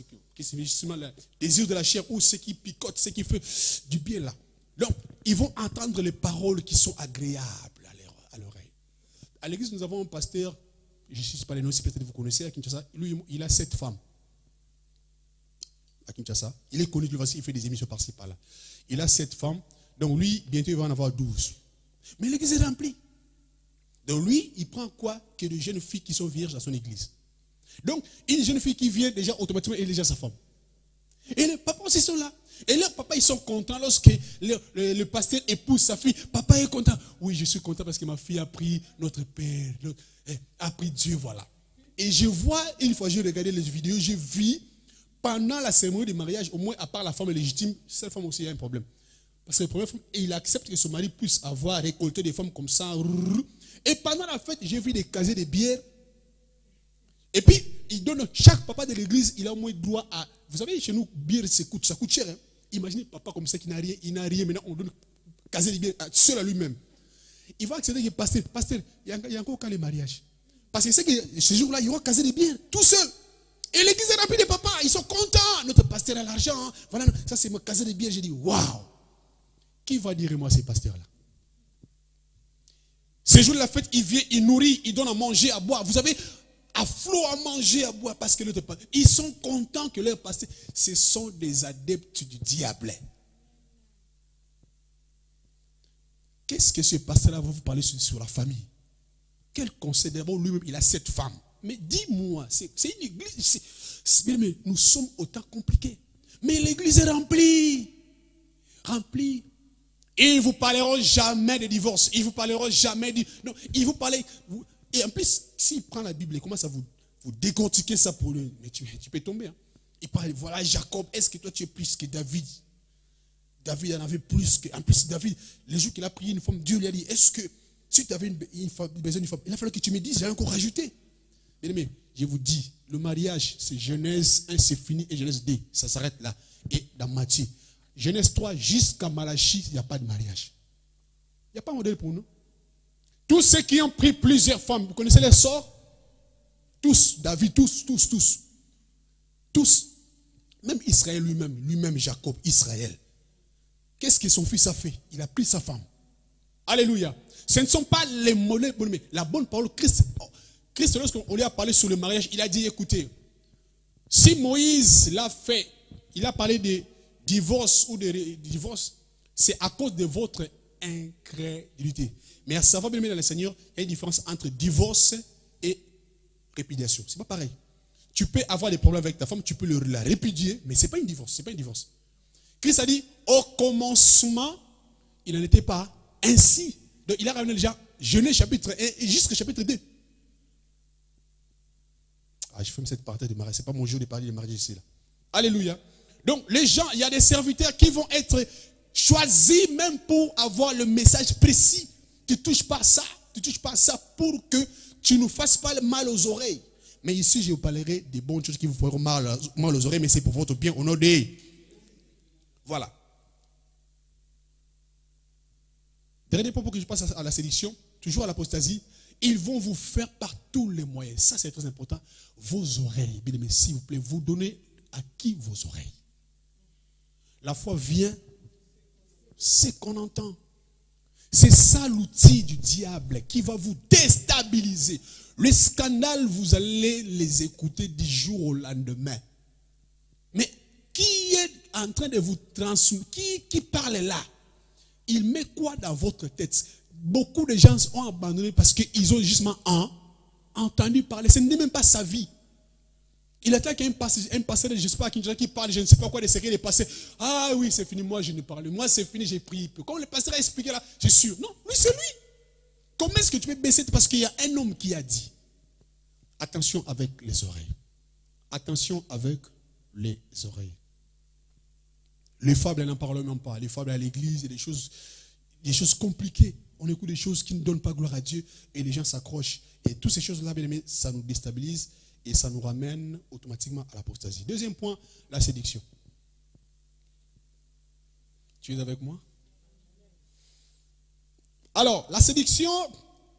justement le désir de la chair, ou ce qui picote, ce qui fait du bien là. Donc, ils vont entendre les paroles qui sont agréables à l'oreille. À l'église, nous avons un pasteur, je ne sais pas les noms, si peut-être vous connaissez, à Kinshasa. Lui, il a 7 femmes. À Kinshasa. Il est connu, il fait des émissions par-ci, par-là. Il a 7 femmes. Donc lui, bientôt, il va en avoir 12. Mais l'église est remplie. Donc lui, il prend quoi? Que de jeunes filles qui sont vierges dans son église. Donc, une jeune fille qui vient, déjà, automatiquement, elle est déjà sa femme. Et les papas aussi sont là. Et leurs papas, ils sont contents lorsque le pasteur épouse sa fille. Papa est content. Oui, je suis content parce que ma fille a pris notre Père, a pris Dieu, voilà. Et je vois, une fois j'ai regardé les vidéos, je vis, pendant la cérémonie de mariage, au moins à part la femme légitime, cette femme aussi a un problème. Parce que la première femme, il accepte que son mari puisse avoir récolté des femmes comme ça. Et pendant la fête, j'ai vu des casiers de bière. Et puis, il donne, chaque papa de l'église, il a au moins droit à... Vous savez, chez nous, bière, ça coûte cher. Hein? Imaginez papa comme ça qui n'a rien, il n'a rien. Maintenant, on donne casier de bière seul à lui-même. Il va accéder que pasteur, il y a encore quand les mariages. Parce que c'est que ce jour-là, il y aura casier de bière, tout seul. Et l'église est remplie de papas, ils sont contents. Notre pasteur a l'argent. Hein? Voilà, ça c'est mon casier de bière. J'ai dit, waouh! Qui va dire moi ces pasteurs-là? Ce jour de la fête, il vient, il nourrit, il donne à manger, à boire. Vous savez, à flot à manger, à boire, parce que ils sont contents que leurs pasteurs, ce sont des adeptes du diable. Qu'est-ce que ce pasteur-là va vous parler sur la famille? Quel conseil? D'abord, lui-même, il a 7 femmes. Mais dis-moi, c'est une église. Mais nous sommes au temps compliqué. Mais l'église est remplie. Remplie. Et ils ne vous parleront jamais de divorce. Ils ne vous parleront jamais de... Non, ils vous parleront... Et en plus, s'il prend la Bible et commence à vous décortiquer ça pour lui, mais tu peux tomber. Hein. Il parle, voilà Jacob, est-ce que toi tu es plus que David? David en avait plus que... En plus, David, le jour qu'il a prié une femme, Dieu lui a dit, est-ce que si tu avais besoin d'une femme, il a fallu que tu me dises, j'ai encore rajouté. Mais je vous dis, le mariage, c'est Genèse 1, c'est fini, et Genèse 2, ça s'arrête là. Et dans Matthieu, Genèse 3 jusqu'à Malachie, il n'y a pas de mariage. Il n'y a pas de modèle pour nous. Tous ceux qui ont pris plusieurs femmes, vous connaissez les sorts? Tous, David, tous. Tous. Même Israël lui-même Jacob, Israël. Qu'est-ce que son fils a fait? Il a pris sa femme. Alléluia. Ce ne sont pas les modèles, mais la bonne parole. Christ, lorsqu'on lui a parlé sur le mariage, il a dit, écoutez, si Moïse l'a fait, il a parlé de divorce ou de divorce, c'est à cause de votre incrédulité. Mais à savoir, bien aimé dans le Seigneur, il y a une différence entre divorce et répudiation. Ce n'est pas pareil. Tu peux avoir des problèmes avec ta femme, tu peux la répudier, mais ce n'est pas une divorce. C'est pas une divorce. Christ a dit, au commencement, il n'en était pas ainsi. Donc il a ramené déjà Genèse chapitre 1 et jusqu'au chapitre 2. Ah, je ferme cette partie de mariage. Ce n'est pas mon jour de parler de mariage ici. Là. Alléluia. Donc les gens, il y a des serviteurs qui vont être choisis même pour avoir le message précis. Tu ne touches pas ça. Tu ne touches pas ça pour que tu ne fasses pas mal aux oreilles. Mais ici, je vous parlerai des bonnes choses qui vous feront mal aux oreilles, mais c'est pour votre bien au nom de... Voilà. Dernier point pour que je passe à la séduction, toujours à l'apostasie. Ils vont vous faire par tous les moyens. Ça, c'est très important. Vos oreilles. Bien aimé, s'il vous plaît, vous donnez à qui vos oreilles? La foi vient, c'est qu'on entend. C'est ça l'outil du diable qui va vous déstabiliser. Le scandale, vous allez les écouter du jour au lendemain. Mais qui est en train de vous transmettre? Qui parle là? Il met quoi dans votre tête? Beaucoup de gens ont abandonné parce qu'ils ont justement entendu parler. Ce n'est même pas sa vie. Il attend qu'un pasteur, je ne sais pas, qui parle, je ne sais pas quoi, des secrets des pasteurs. Ah oui, c'est fini, moi je ne parle. Moi c'est fini, j'ai prié. Comme le pasteur a expliqué là, je suis sûr. Non, lui c'est lui. Comment est-ce que tu peux baisser? Parce qu'il y a un homme qui a dit, attention avec les oreilles. Attention avec les oreilles. Les fables, elles n'en parlent même pas. Les fables à l'église, il y a des choses compliquées. On écoute des choses qui ne donnent pas gloire à Dieu et les gens s'accrochent. Et toutes ces choses-là, bien aimés, ça nous déstabilise. Et ça nous ramène automatiquement à l'apostasie. Deuxième point, la séduction. Tu es avec moi? Alors, la séduction,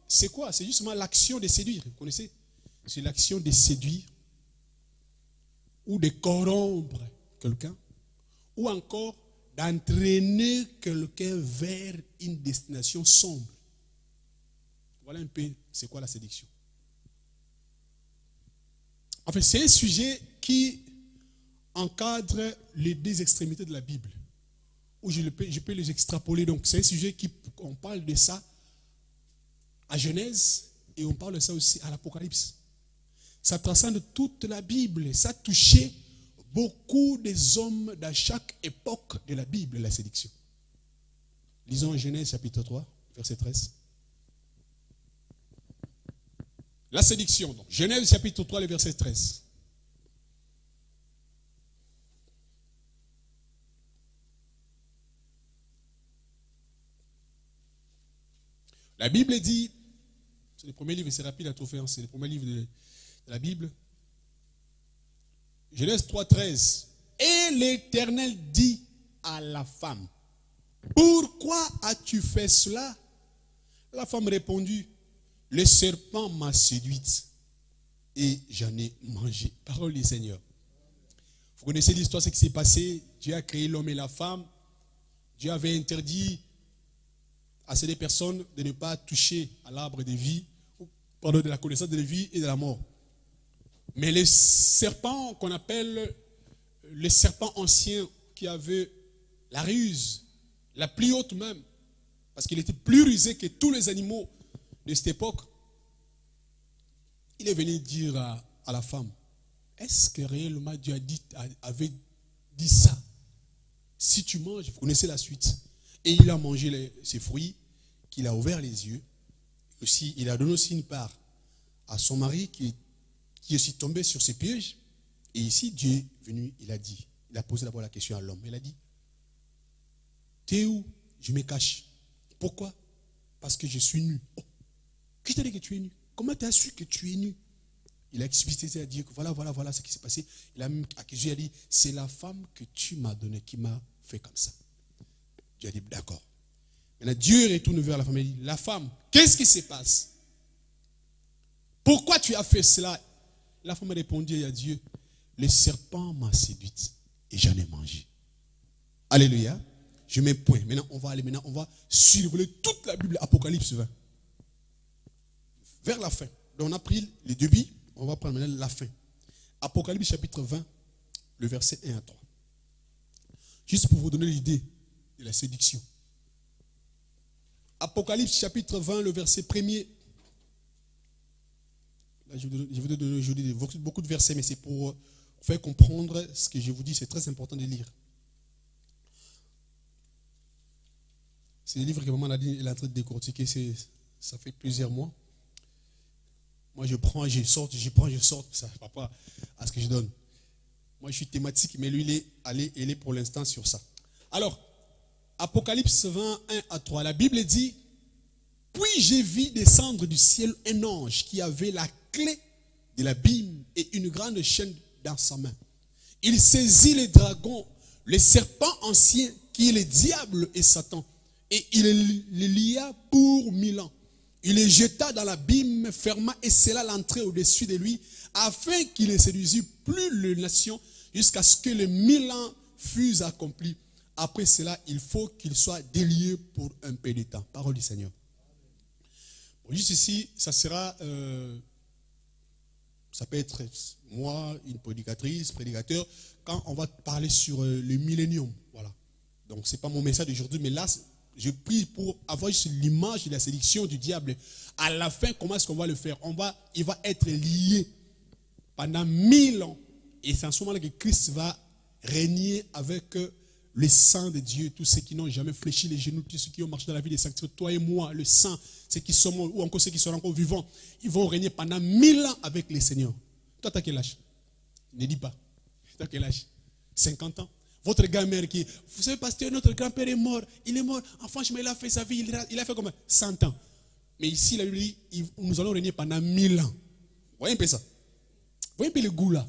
c'est quoi? C'est justement l'action de séduire. Vous connaissez? C'est l'action de séduire ou de corrompre quelqu'un ou encore d'entraîner quelqu'un vers une destination sombre. Voilà un peu c'est quoi la séduction. En fait, c'est un sujet qui encadre les deux extrémités de la Bible. où je peux les extrapoler. Donc c'est un sujet on parle de ça à Genèse et on parle de ça aussi à l'Apocalypse. Ça transcende toute la Bible. Ça touchait beaucoup des hommes dans chaque époque de la Bible, la séduction. Lisons Genèse chapitre 3, verset 13. La séduction, donc. Genèse chapitre 3, le verset 13. La Bible dit, c'est le premier livre, c'est rapide à trouver, c'est le premier livre de la Bible. Genèse 3, 13. Et l'Éternel dit à la femme, pourquoi as-tu fait cela? La femme répondit, le serpent m'a séduite et j'en ai mangé. Parole du Seigneur. Vous connaissez l'histoire, ce qui s'est passé. Dieu a créé l'homme et la femme. Dieu avait interdit à ces deux personnes de ne pas toucher à l'arbre de vie, pardon, de la connaissance de la vie et de la mort. Mais le serpent qu'on appelle le serpent ancien, qui avait la ruse, la plus haute même, parce qu'il était plus rusé que tous les animaux de cette époque, il est venu dire à la femme, est-ce que réellement Dieu avait dit ça? Si tu manges, vous connaissez la suite. Et il a mangé ses fruits, qu'il a ouvert les yeux. Aussi, il a donné aussi une part à son mari qui est aussi tombé sur ses pièges. Et ici, Dieu est venu, il a posé d'abord la question à l'homme. Il a dit, t'es où? Je me cache. Pourquoi? Parce que je suis nu. Oh, qui t'a dit que tu es nu? Comment tu as su que tu es nu? Il a explicité à dire que voilà ce qui s'est passé. Il a même accusé, il a dit, c'est la femme que tu m'as donnée qui m'a fait comme ça. Dieu a dit, d'accord. Maintenant, Dieu retourne vers la femme et dit, la femme, qu'est-ce qui se passe? Pourquoi tu as fait cela? La femme a répondu à Dieu, le serpent m'a séduite et j'en ai mangé. Alléluia. Je mets point. Maintenant, on va survoler toute la Bible, Apocalypse 20. Vers la fin. Donc, on a pris les débits, on va prendre maintenant la fin. Apocalypse chapitre 20, le verset 1 à 3. Juste pour vous donner l'idée de la séduction. Apocalypse chapitre 20, le verset 1er. Là, je vais vous donner aujourd'hui beaucoup de versets, mais c'est pour faire comprendre ce que je vous dis. C'est très important de lire. C'est des livres que maman Nadine est en train de décortiquer. Ça fait plusieurs mois. Moi, je prends, je sors. Ça ne va pas à ce que je donne. Moi, je suis thématique, mais lui, il est pour l'instant sur ça. Alors, Apocalypse 20, 1 à 3. La Bible dit, puis j'ai vu descendre du ciel un ange qui avait la clé de l'abîme et une grande chaîne dans sa main. Il saisit le dragon, le serpent ancien qui est le diable et Satan, et il le lia pour 1000 ans. Il le jeta dans l'abîme, ferma et scella l'entrée au-dessus de lui, afin qu'il ne séduisît plus les nations jusqu'à ce que les 1000 ans fussent accomplis. Après cela, il faut qu'il soit délié pour un peu de temps. Parole du Seigneur. Bon, juste ici, ça sera, ça peut être moi, une prédicatrice, prédicateur, quand on va parler sur le millénium. Voilà. Donc, ce n'est pas mon message d'aujourd'hui, mais là, je prie pour avoir juste l'image de la séduction du diable. À la fin, comment est-ce qu'on va le faire? Il va être lié pendant 1000 ans. Et c'est en ce moment-là que Christ va régner avec le sang de Dieu, tous ceux qui n'ont jamais fléchi les genoux, tous ceux qui ont marché dans la vie des sanctuaires, toi et moi, le sang, ceux qui sont morts, ou encore ceux qui sont encore vivants, ils vont régner pendant 1000 ans avec le Seigneur. Toi, tu as quel âge? Ne dis pas. Tu as quel âge? 50 ans. Votre grand-mère qui, vous savez, pasteur, notre grand-père est mort. Il est mort. Franchement, il a fait sa vie. Il a fait comme 100 ans. Mais ici, la Bible dit, nous allons régner pendant 1000 ans. Vous voyez un peu ça? Vous voyez un peu le goût là?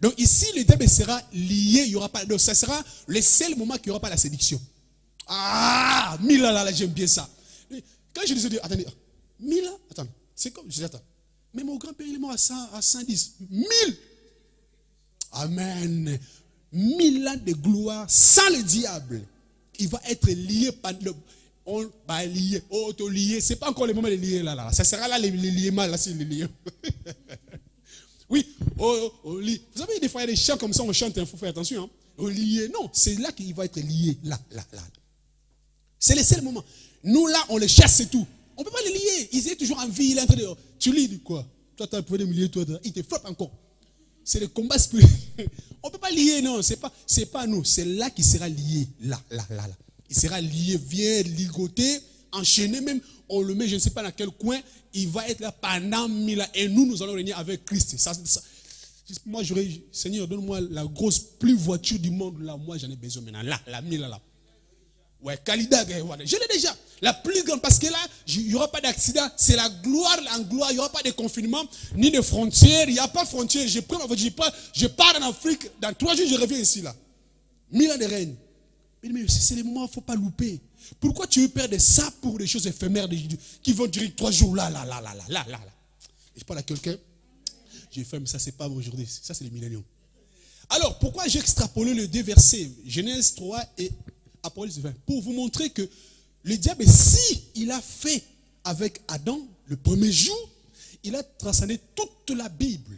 Donc ici, le diable sera lié. Il y aura pas. Donc ça sera le seul moment qu'il n'y aura pas la séduction. Ah, 1000 ans là, j'aime bien ça. Quand je disais, attendez, 1000 ans? Attends, c'est comme, je dis, attends. Mais mon grand-père, il est mort à 110. 1000! Amen. 1000 ans de gloire sans le diable. Il va être lié par on va lier, auto-lié. Ce n'est pas encore le moment de lier là. Ça sera là le liement, là c'est le lié. Oui, vous savez, des fois il y a des chants comme ça, on chante, il faut faire attention. Hein. lié. Non, c'est là qu'il va être lié. Là. C'est le seul moment. Nous, là, on les chasse, c'est tout. On ne peut pas les lier. Ils étaient toujours en vie. Il est en train de... Tu lis quoi? Toi, tu as trouvé des milliers, toi, il te frappe encore. C'est le combat spirituel. On ne peut pas lier, non. C'est pas nous. C'est là qu'il sera lié. Là. Il sera lié, vieux, ligoté, enchaîné même. On le met, je ne sais pas dans quel coin. Il va être là pendant 1000 ans. Et nous allons régner avec Christ. Moi, j'aurais, Seigneur, donne-moi la grosse plus voiture du monde. Là, moi, j'en ai besoin maintenant. Là, la 1000 là. Ouais, Kalida, je l'ai déjà. La plus grande, parce que là, il n'y aura pas d'accident. C'est la gloire en gloire. Il n'y aura pas de confinement, ni de frontières. Il n'y a pas de frontières. Je prends ma voiture, je pars en Afrique. Dans 3 jours, je reviens ici, là. 1000 ans de règne. Mais c'est le moment, il ne faut pas louper. Pourquoi tu veux perdre ça pour des choses éphémères qui vont durer 3 jours, là. Je parle à quelqu'un. J'ai fait, mais ça, c'est pas aujourd'hui. Ça, c'est les milléniums. Alors, pourquoi j'ai extrapolé les 2 versets, Genèse 3 et Apocalypse 20, pour vous montrer que le diable, si il a fait avec Adam le premier jour, il a transcendé toute la Bible.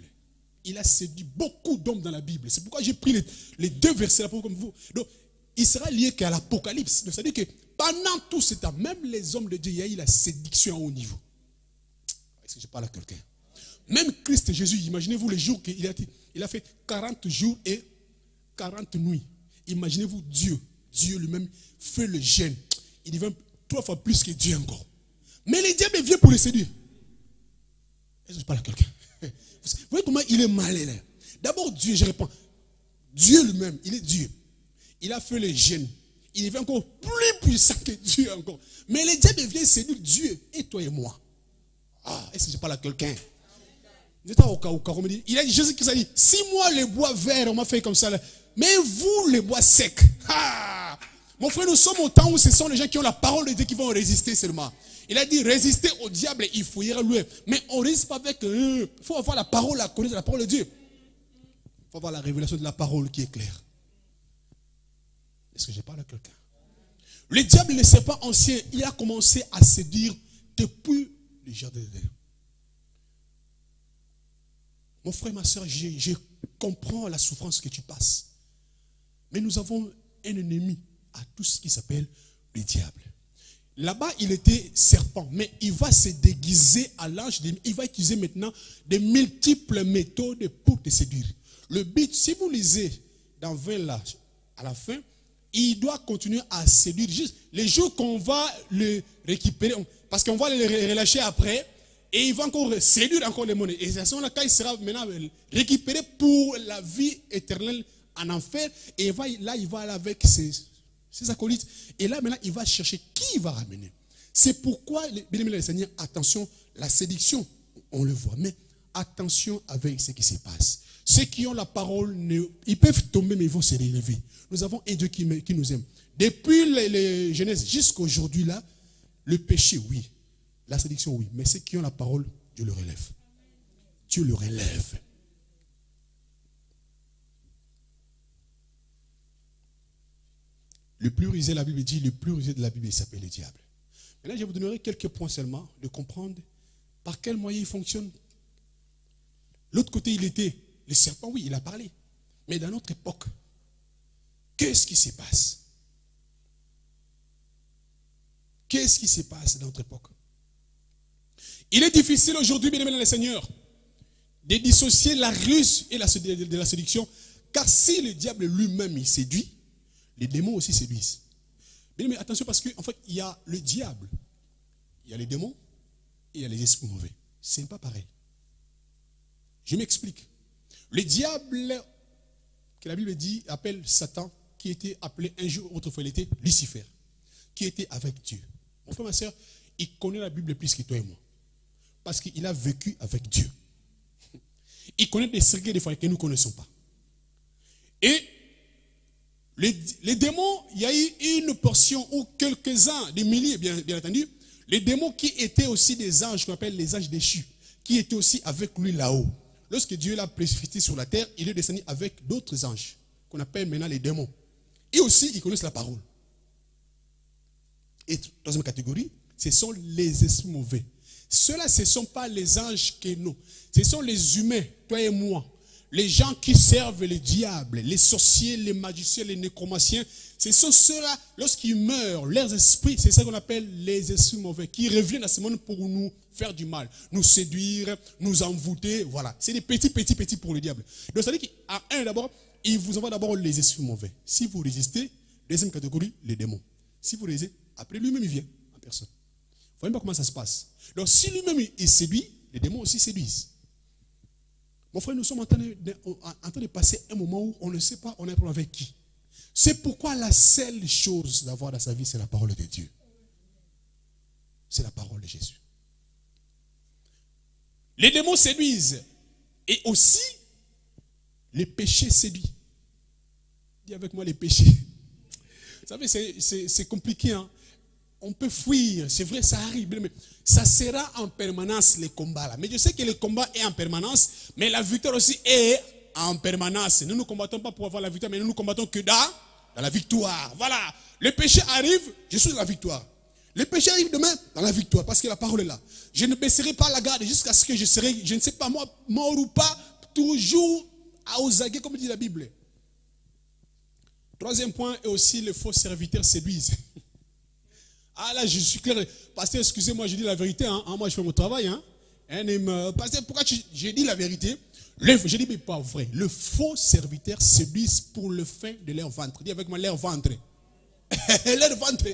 Il a séduit beaucoup d'hommes dans la Bible. C'est pourquoi j'ai pris les 2 versets là pour comme vous. Donc, il sera lié qu'à l'Apocalypse. C'est-à-dire que pendant tout ce temps, même les hommes de Dieu, il y a eu la séduction à haut niveau. Est-ce que je parle à quelqu'un? Même Christ Jésus, imaginez-vous les jours qu'il a fait 40 jours et 40 nuits. Imaginez-vous Dieu lui-même fait le jeûne. Il devient 3 fois plus que Dieu encore. Mais le diable vient pour le séduire. Est-ce que je parle à quelqu'un? Vous voyez comment il est malin là? D'abord Dieu, je réponds. Dieu lui-même, il est Dieu. Il a fait le jeûne. Il devient encore plus puissant que Dieu encore. Mais le diable vient séduire Dieu et toi et moi. Ah, est-ce que je parle à quelqu'un? Il a dit, Jésus-Christ a dit, si moi le bois vert, on m'a fait comme ça, là, mais vous le bois sec. Ah, mon frère, nous sommes au temps où ce sont les gens qui ont la parole de Dieu qui vont résister seulement. Il a dit, résister au diable, il faut y lui. Mais on ne résiste pas avec, il faut avoir la parole, la connaître la parole de Dieu. Il faut avoir la révélation de la parole qui est claire. Est-ce que je parle à quelqu'un? Le diable, le serpent ancien, il a commencé à séduire depuis le jardin d'Éden. Mon frère, ma soeur, je comprends la souffrance que tu passes. Mais nous avons un ennemi à tout ce qui s'appelle le diable. Là-bas, il était serpent, mais il va se déguiser à l'ange. Il va utiliser maintenant de multiples méthodes pour te séduire. Le but, si vous lisez dans 20 là, à la fin, il doit continuer à séduire. Juste les jours qu'on va le récupérer, parce qu'on va le relâcher après, et il va encore séduire encore les monnaies. Et à ce moment-là, quand il sera maintenant récupéré pour la vie éternelle en enfer, et il va aller avec ses acolytes. Et là, maintenant, il va chercher qui il va ramener. C'est pourquoi, bien aimé le Seigneur, attention, la séduction, on le voit, mais attention avec ce qui se passe. Ceux qui ont la parole, ils peuvent tomber, mais ils vont se relever. Nous avons un Dieu qui nous aime. Depuis les Genèse jusqu'à aujourd'hui, là, le péché, oui. La séduction, oui. Mais ceux qui ont la parole, Dieu le relève. Dieu le relève. Le plus rusé, la Bible dit, le plus rusé de la Bible, il s'appelle le diable. Maintenant, je vous donnerai quelques points seulement de comprendre par quel moyen il fonctionne. L'autre côté, il était le serpent, oui, il a parlé. Mais dans notre époque, qu'est-ce qui se passe? Qu'est-ce qui se passe dans notre époque? Il est difficile aujourd'hui, bien aimés dans le Seigneur, de dissocier la ruse et de la séduction. Car si le diable lui-même il séduit, les démons aussi séduisent. Mais attention, parce qu'en fait, il y a le diable, il y a les démons et il y a les esprits mauvais. Ce n'est pas pareil. Je m'explique. Le diable, que la Bible dit, appelle Satan, qui était appelé un jour, autrefois il était Lucifer, qui était avec Dieu. Mon frère, ma soeur, il connaît la Bible plus que toi et moi. Parce qu'il a vécu avec Dieu. Il connaît des secrets des fois que nous ne connaissons pas. Et les démons, il y a eu une portion ou quelques-uns, des milliers bien entendu, les démons qui étaient aussi des anges qu'on appelle les anges déchus, qui étaient aussi avec lui là-haut. Lorsque Dieu l'a précipité sur la terre, il est descendu avec d'autres anges, qu'on appelle maintenant les démons. Et aussi, ils connaissent la parole. Et troisième catégorie, ce sont les esprits mauvais. Ceux-là, ce ne sont pas les anges que nous. Ce sont les humains, toi et moi. les gens qui servent le diable, les sorciers, les magiciens, les nécromanciens, ce sont ceux-là, lorsqu'ils meurent, leurs esprits, c'est ça qu'on appelle les esprits mauvais, qui reviennent à ce monde pour nous faire du mal, nous séduire, nous envoûter, voilà. C'est des petits pour le diable. Donc ça veut dire qu'à un d'abord, il vous envoie d'abord les esprits mauvais. Si vous résistez, deuxième catégorie, les démons. Si vous résistez, après lui-même il vient en personne. Vous voyez pas comment ça se passe. Donc si lui-même il séduit, les démons aussi séduisent. Mon frère, nous sommes en train de passer un moment où on ne sait pas on est avec qui. C'est pourquoi la seule chose d'avoir dans sa vie, c'est la parole de Dieu. C'est la parole de Jésus. Les démons séduisent. Et aussi, les péchés séduisent. Dis avec moi les péchés. Vous savez, c'est compliqué. Hein? On peut fuir, c'est vrai, ça arrive. Mais ça sera en permanence les combats là. Mais je sais que le combat est en permanence, mais la victoire aussi est en permanence. Nous ne combattons pas pour avoir la victoire, mais nous combattons que dans la victoire. Voilà. Le péché arrive, je suis dans la victoire. Le péché arrive demain dans la victoire, parce que la parole est là. Je ne baisserai pas la garde jusqu'à ce que je serai, je ne sais pas moi, mort ou pas, toujours aux aguets, comme dit la Bible. Troisième point, et aussi les faux serviteurs séduisent. Ah là, je suis clair. Pasteur, excusez-moi, je dis la vérité. Hein. Moi, je fais mon travail. Hein. Pasteur, pourquoi j'ai dit la vérité? Je dis, mais pas vrai. Le faux serviteur séduisent pour le fin de leur ventre. Dis avec moi, leur ventre. Leur ventre.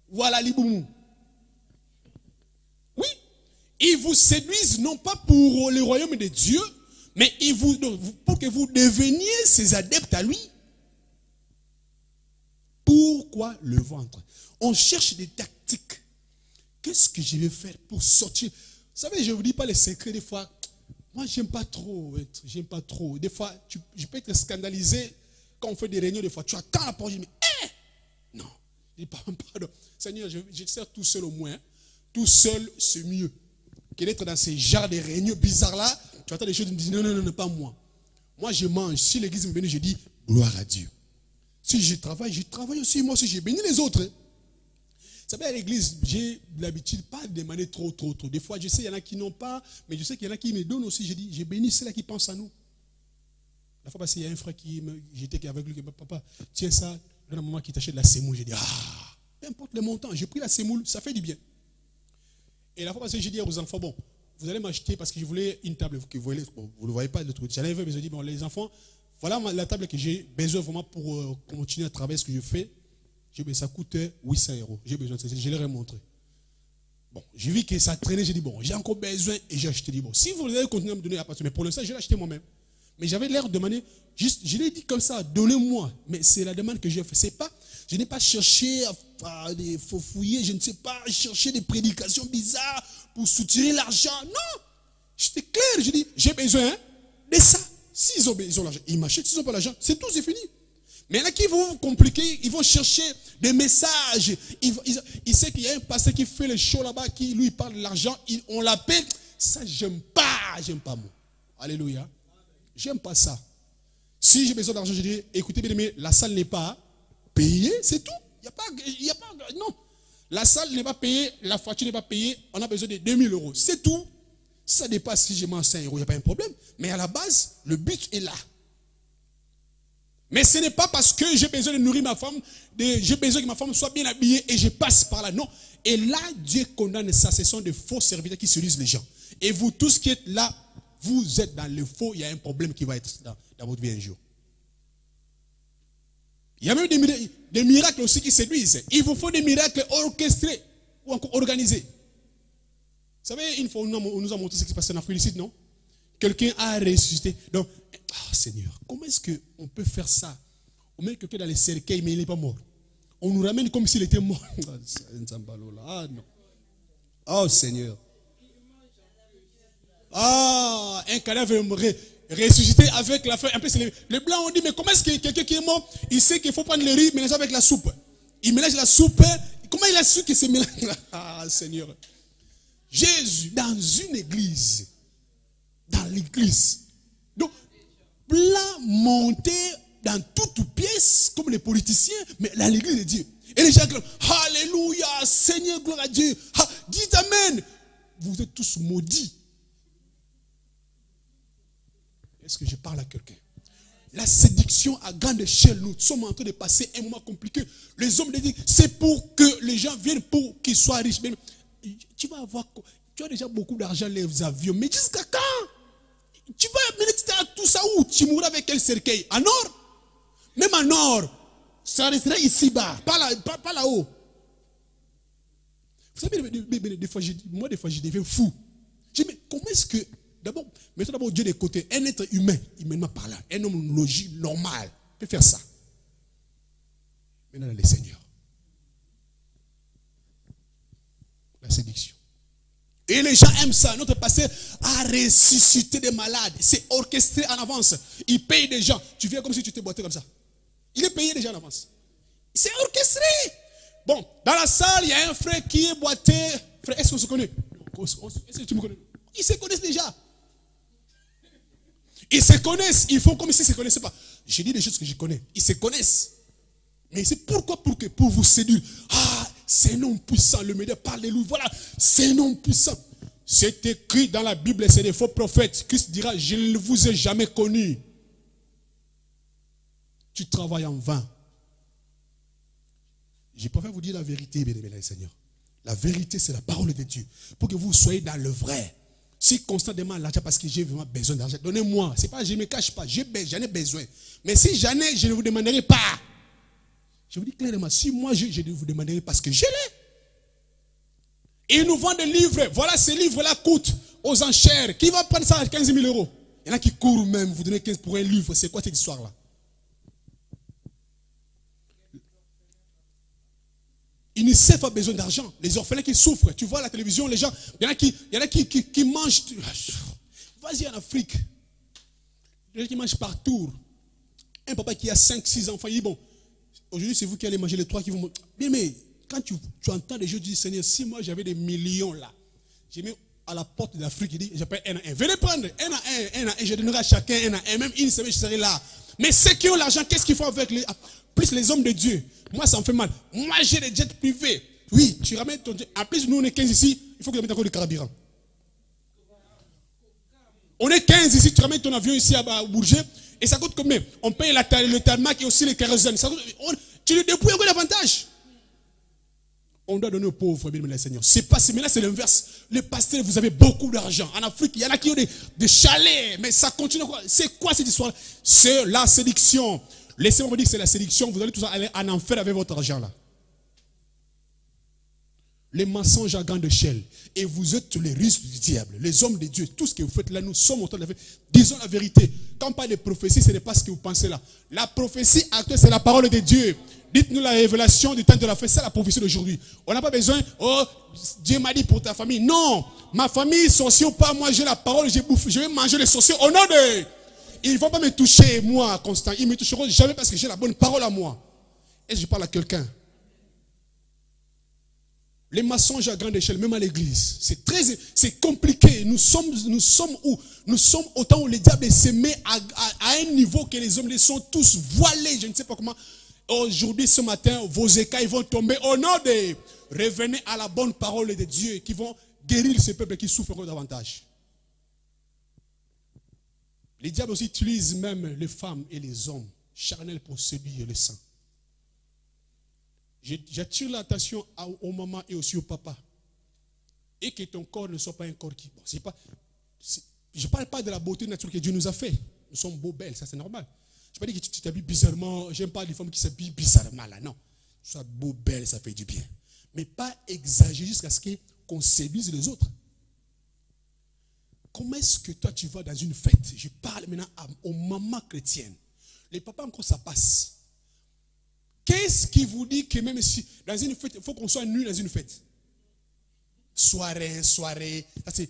Voilà, liboumou. Oui. Ils vous séduisent non pas pour le royaume de Dieu, mais pour que vous deveniez ses adeptes à lui. Pourquoi le ventre? On cherche des tactiques. Qu'est-ce que je vais faire pour sortir? Vous savez, je ne vous dis pas les secrets des fois. Moi, j'aime pas trop. J'aime pas trop. Des fois, je peux être scandalisé quand on fait des réunions. Des fois, tu attends la porte. Je dis, mais non. Je dis, pardon. Seigneur, je sers tout seul au moins. Tout seul, c'est mieux que d'être dans ces genres de réunions bizarres-là. Tu attends des choses, tu me dis, non, pas moi. Moi, je mange. Si l'église me bénit, je dis, gloire à Dieu. Si je travaille aussi. Moi aussi, j'ai béni les autres. Vous savez, à l'église, j'ai l'habitude pas de demander trop. Des fois, je sais, il y en a qui n'ont pas, mais je sais qu'il y en a qui me donnent aussi. Je dis, j'ai béni ceux-là qui pensent à nous. La fois passée, il y a un frère j'étais avec lui, qui m'a dit, papa, tiens ça, il y a un moment qui t'achète la semoule. J'ai dit, peu importe le montant, j'ai pris la semoule, ça fait du bien. Et la fois passée, j'ai dit aux enfants, bon, vous allez m'acheter parce que je voulais une table, que vous ne le voyez pas, le truc. J'en avais besoin, je dis, bon, les enfants, voilà la table que j'ai besoin vraiment pour continuer à travailler ce que je fais. Ça coûte 800 €. J'ai besoin de ça. Je leur ai montré. Bon, j'ai vu que ça traînait. J'ai dit, bon, j'ai encore besoin et j'ai acheté. Bon, si vous allez continuer à me donner, à partir, mais pour l'instant, je l'ai acheté moi-même. Mais j'avais l'air de demander, juste, je l'ai dit comme ça, donnez-moi. Mais c'est la demande que j'ai fait. C'est pas, je n'ai pas cherché à fouiller, je ne sais pas, chercher des prédications bizarres pour soutirer l'argent. Non, j'étais clair. Je dis, j'ai besoin de ça. S'ils ont l'argent, ils m'achètent. S'ils n'ont pas l'argent, c'est tout, c'est fini. Mais il y en a qui vont vous compliquer, ils vont chercher des messages. Il sait qu'il y a un pasteur qui fait le show là-bas, qui lui parle de l'argent, on l'appelle. Ça, j'aime pas moi. Alléluia. J'aime pas ça. Si j'ai besoin d'argent, je dis, écoutez bien, mais la salle n'est pas payée, c'est tout. Il y a pas, non. La salle n'est pas payée, la facture n'est pas payée, on a besoin de 2000 €. C'est tout. Ça dépasse si je mange 5 €, il n'y a pas un problème. Mais à la base, le but est là. Mais ce n'est pas parce que j'ai besoin de nourrir ma femme, j'ai besoin que ma femme soit bien habillée et je passe par là. Non. Et là, Dieu condamne ça. Ce sont des faux serviteurs qui séduisent les gens. Et vous tous qui êtes là, vous êtes dans le faux, il y a un problème qui va être dans votre vie un jour. Il y a même des miracles aussi qui séduisent. Il vous faut des miracles orchestrés ou encore organisés. Vous savez, une fois, on nous a montré ce qui se passait en Afrique du Sud, non? Quelqu'un a ressuscité. Donc, Seigneur, comment est-ce qu'on peut faire ça? On met quelqu'un dans les cercueils, mais il n'est pas mort. On nous ramène comme s'il était mort. Ah non. Oh Seigneur. Un cadavre ressuscité avec la feuille. En plus, les blancs ont dit, mais comment est-ce que quelqu'un qui est mort, il sait qu'il faut prendre le riz, mélanger avec la soupe. Il mélange la soupe. Comment il a su que c'est mélangé? Ah Seigneur. Jésus, dans une église. Dans l'église. Donc, plein monté dans toutes pièces, comme les politiciens, mais dans l'église de Dieu. Et les gens crient, Alléluia, Seigneur, gloire à Dieu. Dites Amen. Vous êtes tous maudits. Est-ce que je parle à quelqu'un? La séduction à grande échelle, nous sommes en train de passer un moment compliqué. Les hommes disent, c'est pour que les gens viennent pour qu'ils soient riches. Mais tu vas avoir, tu as déjà beaucoup d'argent, les avions, mais jusqu'à quand? Tu vas mener tout ça où? Tu mourras avec quel cercueil? En or? Même en or, ça restera ici-bas, pas là-haut. Vous savez, des fois, je deviens fou. Je dis, mais comment est-ce que, d'abord, mettons d'abord Dieu de côté, un être humain, humainement parlant, un homme logique, normal, peut faire ça. Maintenant, le Seigneur. La séduction. Et les gens aiment ça. Notre pasteur a ressuscité des malades. C'est orchestré en avance. Il paye des gens. Tu viens comme si tu t'es boité comme ça. Il est payé déjà en avance. C'est orchestré. Bon, dans la salle, il y a un frère qui est boité. Frère, est-ce qu'on se connaît? Est-ce que tu me connais? Ils se connaissent déjà. Ils se connaissent. Ils font comme s'ils ne se connaissaient pas. J'ai dit des choses que je connais. Ils se connaissent. Mais c'est pourquoi? Pour vous séduire. Ah, c'est un homme puissant. Le médias parle de lui. Voilà, c'est un homme puissant. C'est écrit dans la Bible, c'est des faux prophètes. Christ dira, je ne vous ai jamais connu. Tu travailles en vain. Je préfère vous dire la vérité, bien aimé le Seigneur. La vérité, c'est la parole de Dieu. Pour que vous soyez dans le vrai. Si constamment l'argent parce que j'ai vraiment besoin d'argent, donnez-moi. C'est pas, je ne me cache pas, j'en ai besoin. Mais si j'en ai, je ne vous demanderai pas. Je vous dis clairement, si moi je ne vous demanderai parce que je l'ai. Et ils nous vendent des livres. Voilà, ces livres-là coûtent aux enchères. Qui va prendre ça à 15 000 €? Il y en a qui courent même, vous donnez 15 pour un livre. C'est quoi cette histoire-là? UNICEF a besoin d'argent. Les orphelins qui souffrent. Tu vois à la télévision, les gens, il y en a qui mangent. Vas-y en Afrique. Il y en a qui mangent partout. Un papa qui a 5-6 enfants, il dit, bon, aujourd'hui c'est vous qui allez manger les 3 qui vont... Bien, mais quand tu entends les gens dire, Seigneur, si moi j'avais des millions là, j'ai mis à la porte d'Afrique, il dit, j'appelle un à un. Venez prendre un à un, je donnerai à chacun un à un. Même une semaine, je serai là. Mais ceux qui ont l'argent, qu'est-ce qu'ils font avec les... Plus les hommes de Dieu. Moi, ça me fait mal. Moi, j'ai des jets privés. Oui, tu ramènes ton jet. En plus, nous, on est 15 ici. Il faut que tu mettes encore du carburant. On est 15 ici. Tu ramènes ton avion ici à Bourget. Et ça coûte combien? On paye le tarmac et aussi les kérosène. Tu le dépouilles encore davantage. On doit donner aux pauvres, bien le Seigneur. C'est pas, mais là, c'est l'inverse. Les pasteurs, vous avez beaucoup d'argent. En Afrique, il y en a qui ont des chalets. Mais ça continue. C'est quoi cette histoire? C'est la séduction. Laissez-moi vous dire que c'est la séduction. Vous allez tous aller en enfer avec votre argent là. Les mensonges à grande échelle. Et vous êtes les risques du diable. Les hommes de Dieu. Tout ce que vous faites là, nous sommes autour de la vérité. Disons la vérité. Quand on parle de prophétie, ce n'est pas ce que vous pensez là. La prophétie actuelle, c'est la parole de Dieu. Dites-nous la révélation du temps de la fête. C'est la prophétie d'aujourd'hui. On n'a pas besoin, oh, Dieu m'a dit pour ta famille. Non. Ma famille, sorcier ou pas, moi j'ai la parole, je vais manger les sorciers au nom de... Ils ne vont pas me toucher, moi, Constant. Ils ne me toucheront jamais parce que j'ai la bonne parole à moi. Et je parle à quelqu'un. Les mensonges à grande échelle, même à l'église, c'est compliqué. Nous sommes où? Nous sommes au temps où le diable se met à un niveau que les hommes les sont tous voilés. Je ne sais pas comment. Aujourd'hui, ce matin, vos écailles vont tomber au nom de... Revenez à la bonne parole de Dieu qui vont guérir ce peuple qui souffre encore davantage. Les diables aussi utilisent même les femmes et les hommes charnels pour séduire les saints. J'attire l'attention aux mamans et aussi au papa. Et que ton corps ne soit pas un corps qui... Bon, je ne parle pas de la beauté naturelle que Dieu nous a fait. Nous sommes beaux, belles, ça c'est normal. Je ne pas dire que tu t'habilles bizarrement. J'aime pas les femmes qui s'habillent bizarrement là. Non. Sois beau, belle, ça fait du bien. Mais pas exagérer jusqu'à ce qu'on séduise les autres. Comment est-ce que toi tu vas dans une fête? Je parle maintenant aux mamans chrétiennes. Les papas encore ça passe. Qu'est-ce qui vous dit que même si dans une fête, il faut qu'on soit nus dans une fête? Soirée, ça c'est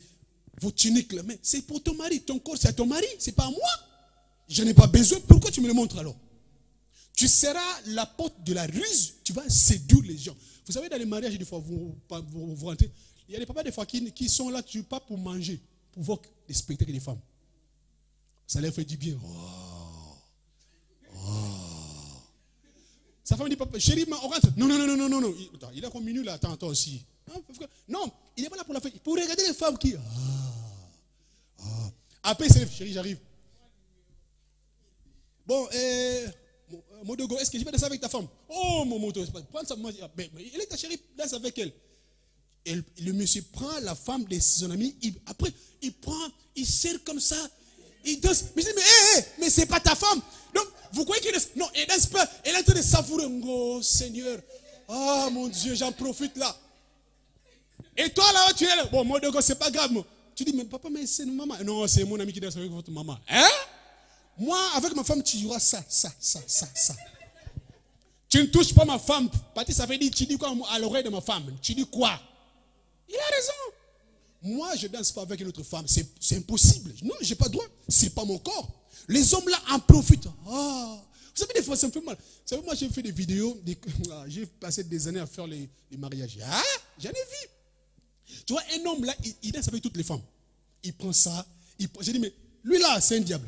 vos tuniques là. Mais c'est pour ton mari. Ton corps c'est à ton mari, c'est pas à moi. Je n'ai pas besoin. Pourquoi tu me le montres alors? Tu seras la porte de la ruse. Tu vas séduire les gens. Vous savez dans les mariages des fois vous rentrez. Il y a des papas des fois qui sont là pas pour manger. Pour voir les spectacles des femmes. Ça leur fait du bien. Sa femme dit, papa, chérie, on rentre. Non. Il a combien de minutes là? Attends aussi. Non, il n'est pas là pour la fête. Pour regarder les femmes qui... Après, c'est chérie, j'arrive. Bon, Modogo, est-ce que je vais danser avec ta femme? Oh, mon moto, prends ça. Mais elle est ta chérie, danse avec elle. Et le monsieur prend la femme de son ami, après, il serre comme ça, il danse. Mais je dis, mais c'est pas ta femme. Donc, vous croyez qu'il danse? Non, elle danse pas. Elle est en train de savourer. Oh, Seigneur. Ah, mon Dieu, j'en profite là. Et toi, là, tu es là. Bon, Modogo, c'est pas grave. Moi. Tu dis, mais papa, mais c'est maman. Non, c'est mon ami qui danse avec votre maman. Hein? Moi, avec ma femme, tu joueras ça. Tu ne touches pas ma femme. Pati, ça veut dire, tu dis quoi à l'oreille de ma femme? Tu dis quoi? Il a raison. Moi, je ne danse pas avec une autre femme. C'est impossible. Non, je n'ai pas le droit. Ce n'est pas mon corps. Les hommes là en profitent. Ah. Vous savez, des fois, ça me fait mal. Vous savez, moi, j'ai fait des vidéos. J'ai passé des années à faire les mariages. Ah, j'en ai vu. Tu vois, un homme là, il danse avec toutes les femmes. Il prend ça. J'ai dit, mais lui là, c'est un diable.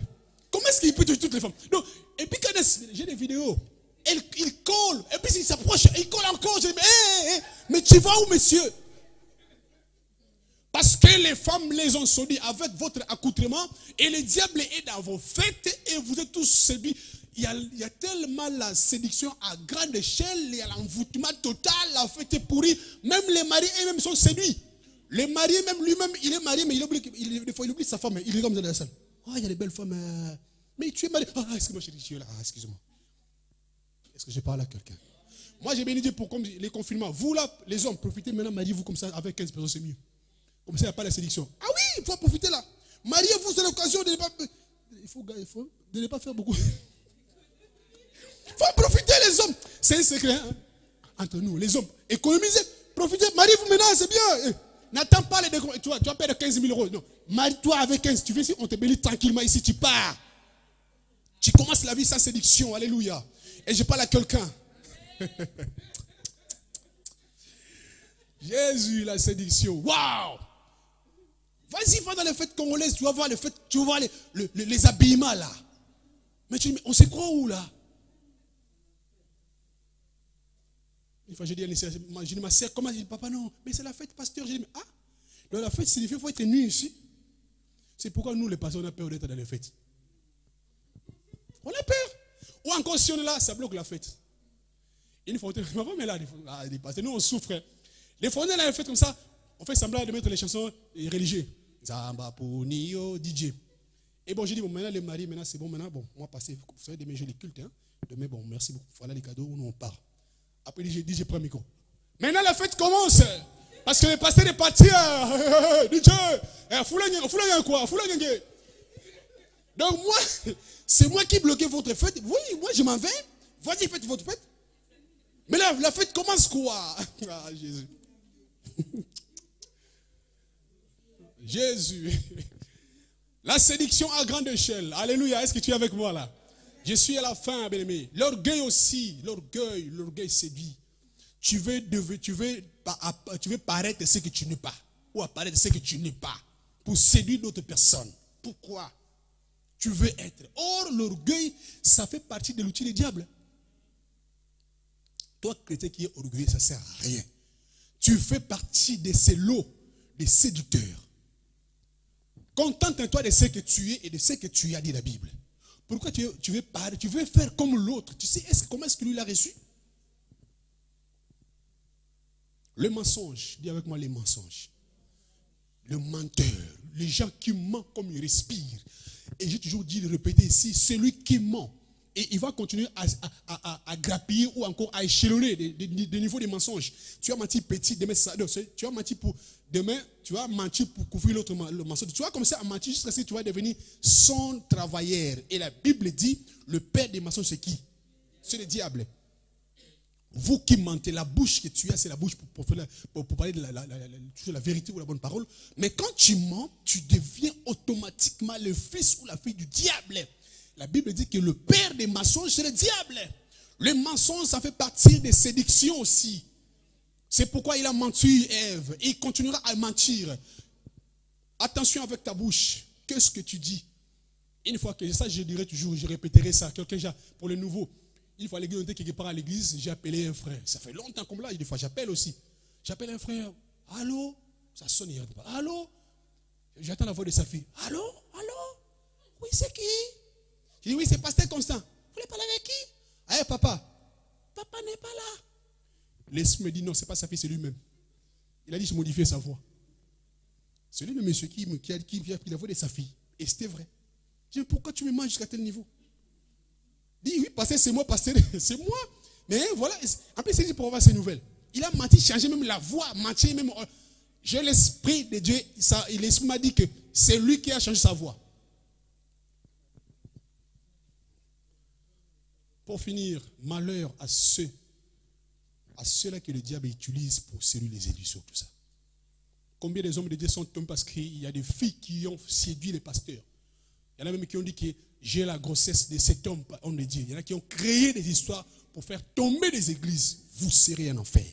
Comment est-ce qu'il peut toucher toutes les femmes? Non. Et puis, quand j'ai des vidéos, il colle. Et puis, il s'approche, il colle encore. Je dis, mais tu vas où, monsieur? Parce que les femmes les ont séduits avec votre accoutrement et le diable est dans vos fêtes et vous êtes tous séduits. Il y a tellement la séduction à grande échelle, il y a l'envoûtement total, la fête est pourrie. Même les maris eux-mêmes sont séduits. Le mari, même lui-même, il est marié, mais des fois il oublie sa femme. Il est comme dans la salle. Oh, il y a des belles femmes. Mais tu es marié. Ah, excuse-moi, chérie, tu es là. Ah, excuse-moi. Est-ce que je parle à quelqu'un? Moi, j'ai béni Dieu pour comme les confinements. Vous là, les hommes, profitez maintenant, mariez-vous comme ça, avec 15 personnes, c'est mieux. Comme ça, il n'y a pas la séduction. Ah oui, il faut profiter là. Mariez-vous, c'est l'occasion de ne pas... Il faut de ne pas faire beaucoup. Il faut profiter les hommes. C'est un secret hein? Entre nous, les hommes. Économisez, profitez. Mariez-vous maintenant, c'est bien. N'attends pas les décors. Tu vas perdre 15 000 euros. Non. Marie-toi avec 15. Tu fais ici, on te bénit tranquillement ici, tu pars. Tu commences la vie sans séduction. Alléluia. Et je parle à quelqu'un. Jésus, la séduction. Waouh! Vas-y, va dans les fêtes congolaises, tu vas voir les fêtes, tu vas voir les habillements là. Mais tu dis, mais on sait quoi où là? Une fois, j'ai dit à ma soeur, comment? Elle dit, papa, non, mais c'est la fête, pasteur. J'ai dit, mais ah, dans la fête, signifie qu'il faut être nu ici. C'est pourquoi nous, les pasteurs, on a peur d'être dans les fêtes. On a peur. Ou encore, si on est là, ça bloque la fête. Une fois, ma femme est là, les pasteurs, nous, on souffre. Les fois, on est là, on fait comme ça, on fait semblant de mettre les chansons religieuses. Zamba Ponio, DJ. Et bon, j'ai dit, bon, maintenant les maris, maintenant c'est bon, maintenant, bon, moi passer, vous savez, demain j'ai les cultes, hein. Demain, bon, merci beaucoup, voilà les cadeaux, nous on part. Après, DJ prend le micro. Maintenant la fête commence. Parce que le pasteur est parti, DJ, quoi, donc moi, c'est moi qui bloquais votre fête. Oui, moi je m'en vais. Vas-y, faites votre fête. Mais là, la fête commence quoi? Ah, Jésus. Jésus. La séduction à grande échelle. Alléluia. Est-ce que tu es avec moi là? Je suis à la fin, bien-aimé. L'orgueil aussi. L'orgueil séduit. Tu veux paraître ce que tu n'es pas. Ou apparaître ce que tu n'es pas. Pour séduire d'autres personnes. Pourquoi? Tu veux être. Or, l'orgueil, ça fait partie de l'outil du diable. Toi, chrétien qui est orgueilleux, ça ne sert à rien. Tu fais partie de ces lots, des séducteurs. Contente-toi de ce que tu es et de ce que tu as dit la Bible. Pourquoi tu veux parler? Tu veux faire comme l'autre. Tu sais comment est-ce que lui l'a reçu? Le mensonge. Dis avec moi les mensonges. Le menteur. Les gens qui mentent comme ils respirent. Et j'ai toujours dit, répéter ici, celui qui ment. Et il va continuer à grappiller ou encore à échelonner des niveaux de mensonges. Tu as menti petit, demain, tu as menti pour demain, tu vas mentir pour couvrir l'autre mensonge. Tu vas commencer à mentir jusqu'à ce que tu vas devenir son travailleur. Et la Bible dit, le père des mensonges, c'est qui? C'est le diable. Vous qui mentez, la bouche que tu as, c'est la bouche pour parler de la vérité ou la bonne parole. Mais quand tu mens, tu deviens automatiquement le fils ou la fille du diable. La Bible dit que le père des mensonges, c'est le diable. Le mensonge, ça fait partie des séductions aussi. C'est pourquoi il a menti Ève. Et il continuera à mentir. Attention avec ta bouche. Qu'est-ce que tu dis? Une fois que ça, je dirai toujours, je répéterai ça. Quelqu'un, pour le nouveau, une fois à l'église, on était quelque part à l'église, j'ai appelé un frère. Ça fait longtemps comme là, des fois j'appelle aussi. J'appelle un frère. Allô? Ça sonne, il ne répond pas. Allô? J'attends la voix de sa fille. Allô? Allô? Oui, c'est qui? Je dis, oui, c'est pasteur Constant. Vous voulez parler avec qui? Ah, papa. Papa n'est pas là. L'esprit me dit, non, ce n'est pas sa fille, c'est lui-même. Il a dit, je modifie sa voix. C'est lui le monsieur qui a pris la voix de sa fille. Et c'était vrai. Je dis, pourquoi tu me manges jusqu'à tel niveau? Il dit, oui, pasteur, c'est moi, pasteur, c'est moi. Mais voilà, en plus, c'est pour avoir ces nouvelles. Il a menti, changé même la voix, menti même. J'ai l'esprit de Dieu, l'esprit m'a dit que c'est lui qui a changé sa voix. Pour finir, malheur à ceux-là que le diable utilise pour séduire les élus sur tout ça. Combien des hommes de Dieu sont tombés parce qu'il y a des filles qui ont séduit les pasteurs. Il y en a même qui ont dit que j'ai la grossesse de cet homme de Dieu. Il y en a qui ont créé des histoires pour faire tomber des églises. Vous serez en enfer.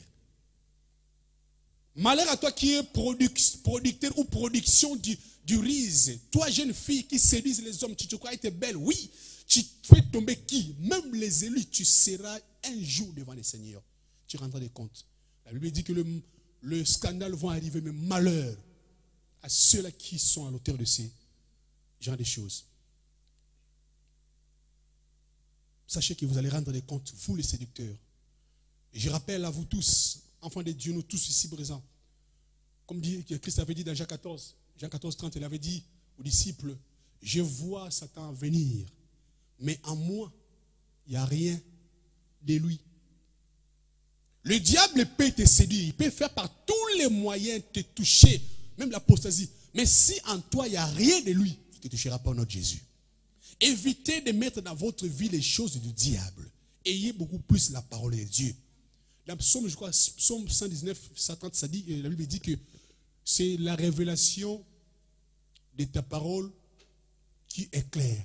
Malheur à toi qui es producteur ou production du riz. Toi, jeune fille qui séduis les hommes, tu te crois être belle. Oui, tu fais tomber qui? Même les élus, tu seras un jour devant le Seigneur. Tu rendras des comptes. La Bible dit que le scandale va arriver, mais malheur à ceux-là qui sont à l'auteur de ces genres de choses. Sachez que vous allez rendre des comptes, vous les séducteurs. Et je rappelle à vous tous, enfants de Dieu, nous tous ici présents, comme Christ avait dit dans Jean 14, 30, il avait dit aux disciples, je vois Satan venir, mais en moi, il n'y a rien de lui. Le diable peut te séduire, il peut faire par tous les moyens te toucher, même l'apostasie. Mais si en toi, il n'y a rien de lui, il ne te touchera pas, notre Jésus. Évitez de mettre dans votre vie les choses du diable. Ayez beaucoup plus la parole de Dieu. Dans Psaume, je crois, Psaume 119, 130, ça dit, la Bible dit que c'est la révélation de ta parole qui éclaire.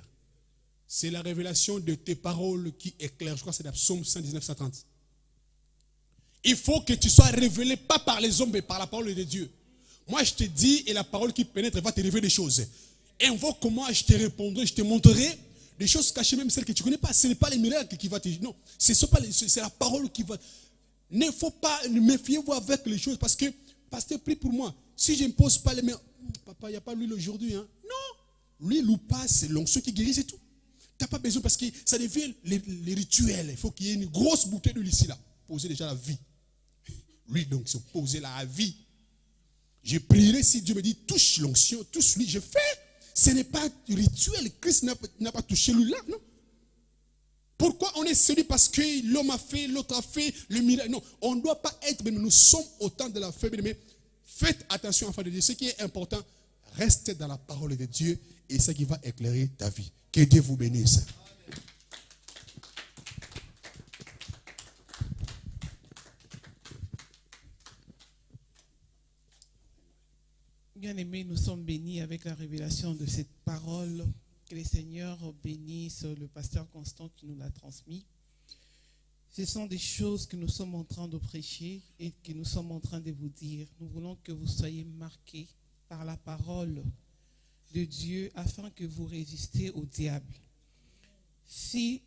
C'est la révélation de tes paroles qui éclaire. Je crois que c'est dans Psaume 119, 130. Il faut que tu sois révélé, pas par les hommes, mais par la parole de Dieu. Moi, je te dis, et la parole qui pénètre va te révéler des choses. Invoque comment je te répondrai, je te montrerai des choses cachées, même celles que tu ne connais pas. Ce n'est pas les miracles qui vont te dire. Non, c'est la parole qui va. Ne faut pas, méfiez-vous avec les choses, parce que, pasteur, prie pour moi. Si je ne pose pas les mains, papa, il n'y a pas l'huile aujourd'hui. Hein? Non, l'huile ou pas, c'est l'onction qui guérit, c'est tout. Tu n'as pas besoin, parce que ça devient les rituels. Il faut qu'il y ait une grosse bouteille d'huile ici, là. Posez déjà la vie. Lui, donc, se poser la vie. Je prierai si Dieu me dit, touche l'onction, touche lui, je fais. Ce n'est pas rituel. Christ n'a pas touché lui là, non. Pourquoi on est séduit? Parce que l'homme a fait, l'autre a fait, le miracle. Non, on ne doit pas être, mais nous sommes au temps de la faible. Mais faites attention, enfants de Dieu. Ce qui est important, restez dans la parole de Dieu et c'est ce qui va éclairer ta vie. Que Dieu vous bénisse. Bien-aimés, nous sommes bénis avec la révélation de cette parole. Que le Seigneur bénisse le pasteur Constant qui nous l'a transmis. Ce sont des choses que nous sommes en train de prêcher et que nous sommes en train de vous dire. Nous voulons que vous soyez marqués par la parole de Dieu afin que vous résistiez au diable. Si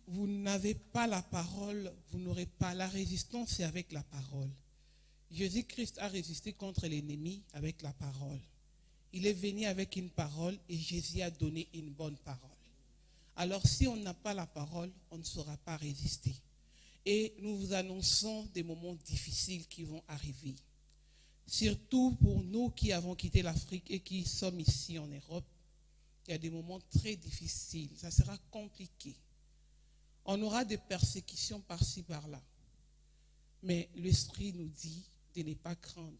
vous n'avez pas la parole, vous n'aurez pas la résistance, c'est avec la parole. Jésus-Christ a résisté contre l'ennemi avec la parole. Il est venu avec une parole et Jésus a donné une bonne parole. Alors si on n'a pas la parole, on ne saura pas résister. Et nous vous annonçons des moments difficiles qui vont arriver. Surtout pour nous qui avons quitté l'Afrique et qui sommes ici en Europe, il y a des moments très difficiles. Ça sera compliqué. On aura des persécutions par-ci, par-là. Mais l'Esprit nous dit de ne pas craindre,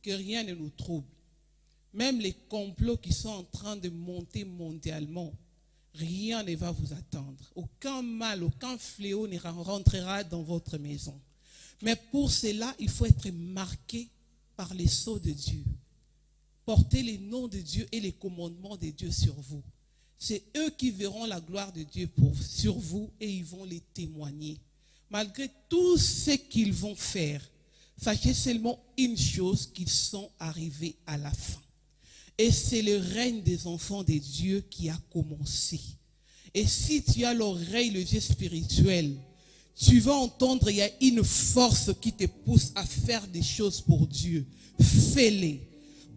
que rien ne nous trouble. Même les complots qui sont en train de monter mondialement, rien ne va vous attendre. Aucun mal, aucun fléau ne rentrera dans votre maison. Mais pour cela, il faut être marqué par les sceaux de Dieu. Portez les noms de Dieu et les commandements de Dieu sur vous. C'est eux qui verront la gloire de Dieu sur vous et ils vont les témoigner. Malgré tout ce qu'ils vont faire, sachez seulement une chose, qu'ils sont arrivés à la fin. Et c'est le règne des enfants de Dieu qui a commencé. Et si tu as l'oreille, le Dieu spirituel, tu vas entendre, il y a une force qui te pousse à faire des choses pour Dieu. Fais-les.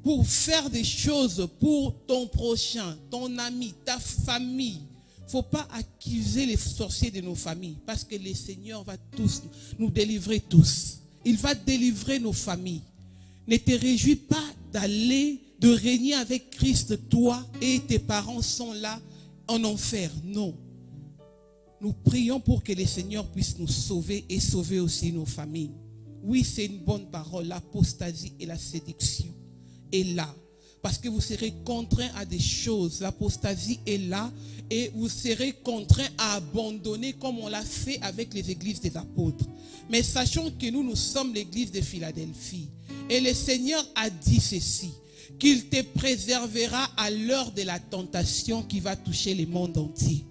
Pour faire des choses pour ton prochain, ton ami, ta famille, faut pas accuser les sorciers de nos familles, parce que le Seigneur va tous nous délivrer tous. Il va délivrer nos familles. Ne te réjouis pas de régner avec Christ, toi et tes parents sont là en enfer. Non. Nous prions pour que le Seigneur puisse nous sauver et sauver aussi nos familles. Oui, c'est une bonne parole. L'apostasie et la séduction est là. Parce que vous serez contraints à des choses. L'apostasie est là et vous serez contraints à abandonner comme on l'a fait avec les églises des apôtres. Mais sachons que nous sommes l'église de Philadelphie. Et le Seigneur a dit ceci, qu'il te préservera à l'heure de la tentation qui va toucher le monde entier.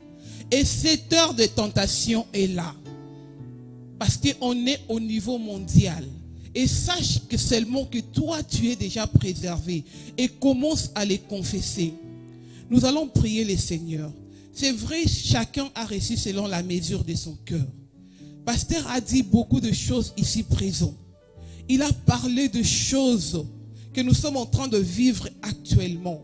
Et cette heure de tentation est là. Parce qu'on est au niveau mondial. Et sache que seulement que toi tu es déjà préservé. Et commence à les confesser. Nous allons prier le Seigneur. C'est vrai, chacun a reçu selon la mesure de son cœur. Pasteur a dit beaucoup de choses ici présentes. Il a parlé de choses que nous sommes en train de vivre actuellement.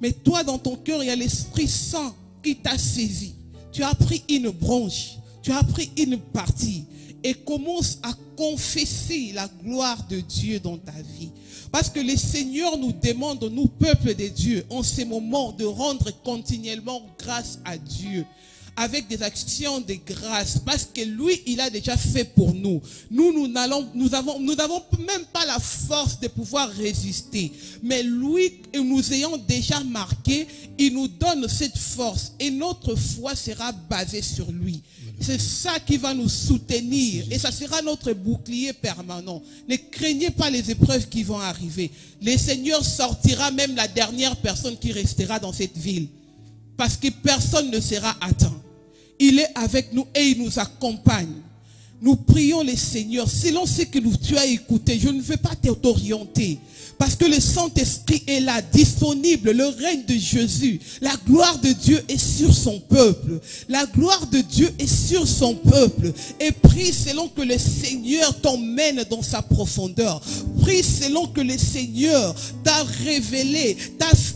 Mais toi, dans ton cœur, il y a l'Esprit Saint qui t'a saisi. Tu as pris une branche, tu as pris une partie et commence à confesser la gloire de Dieu dans ta vie. Parce que le Seigneur nous demande, nous, peuple de Dieu, en ces moments, de rendre continuellement grâce à Dieu. Avec des actions de grâce, parce que lui, il a déjà fait pour nous. Nous n'avons même pas la force de pouvoir résister. Mais lui, nous ayant déjà marqué, il nous donne cette force. Et notre foi sera basée sur lui. C'est ça qui va nous soutenir. Et ça sera notre bouclier permanent. Ne craignez pas les épreuves qui vont arriver. Le Seigneur sortira même la dernière personne qui restera dans cette ville. Parce que personne ne sera atteint. Il est avec nous et il nous accompagne. Nous prions le Seigneur. Selon ce que tu as écouté, je ne veux pas t'orienter. Parce que le Saint-Esprit est là, disponible, le règne de Jésus. La gloire de Dieu est sur son peuple. La gloire de Dieu est sur son peuple. Et prie selon que le Seigneur t'emmène dans sa profondeur. Prie selon que le Seigneur t'a révélé,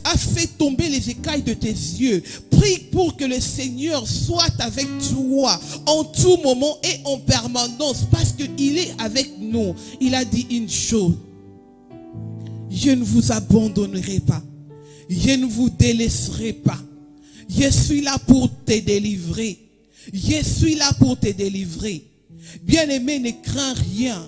a fait tomber les écailles de tes yeux. Prie pour que le Seigneur soit avec toi en tout moment et en permanence. Parce qu'il est avec nous. Il a dit une chose. Je ne vous abandonnerai pas. Je ne vous délaisserai pas. Je suis là pour te délivrer. Je suis là pour te délivrer. Bien-aimé, ne crains rien.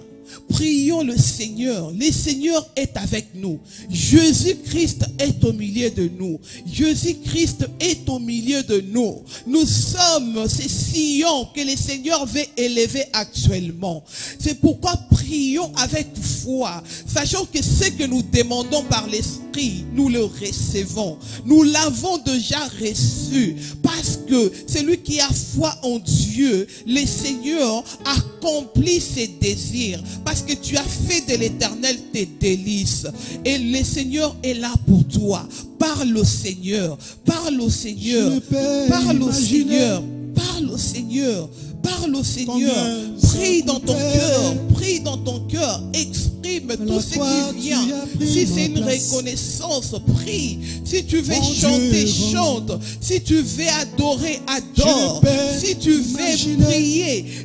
Prions le Seigneur. Le Seigneur est avec nous. Jésus-Christ est au milieu de nous. Jésus-Christ est au milieu de nous. Nous sommes ces sillons que le Seigneur veut élever actuellement. C'est pourquoi prions avec foi. Sachant que ce que nous demandons par l'Esprit, nous le recevons. Nous l'avons déjà reçu. Parce que celui qui a foi en Dieu, le Seigneur accomplit ses désirs. Parce que tu as fait de l'Éternel tes délices. Et le Seigneur est là pour toi. Parle au Seigneur. Parle au Seigneur. Parle au Seigneur. Parle au Seigneur. Parle au Seigneur. Prie dans ton cœur. Prie dans ton cœur. Exprime tout ce qui vient. Si c'est une reconnaissance, prie. Si tu veux chanter, chante. Si tu veux adorer, adore. Si tu veux prier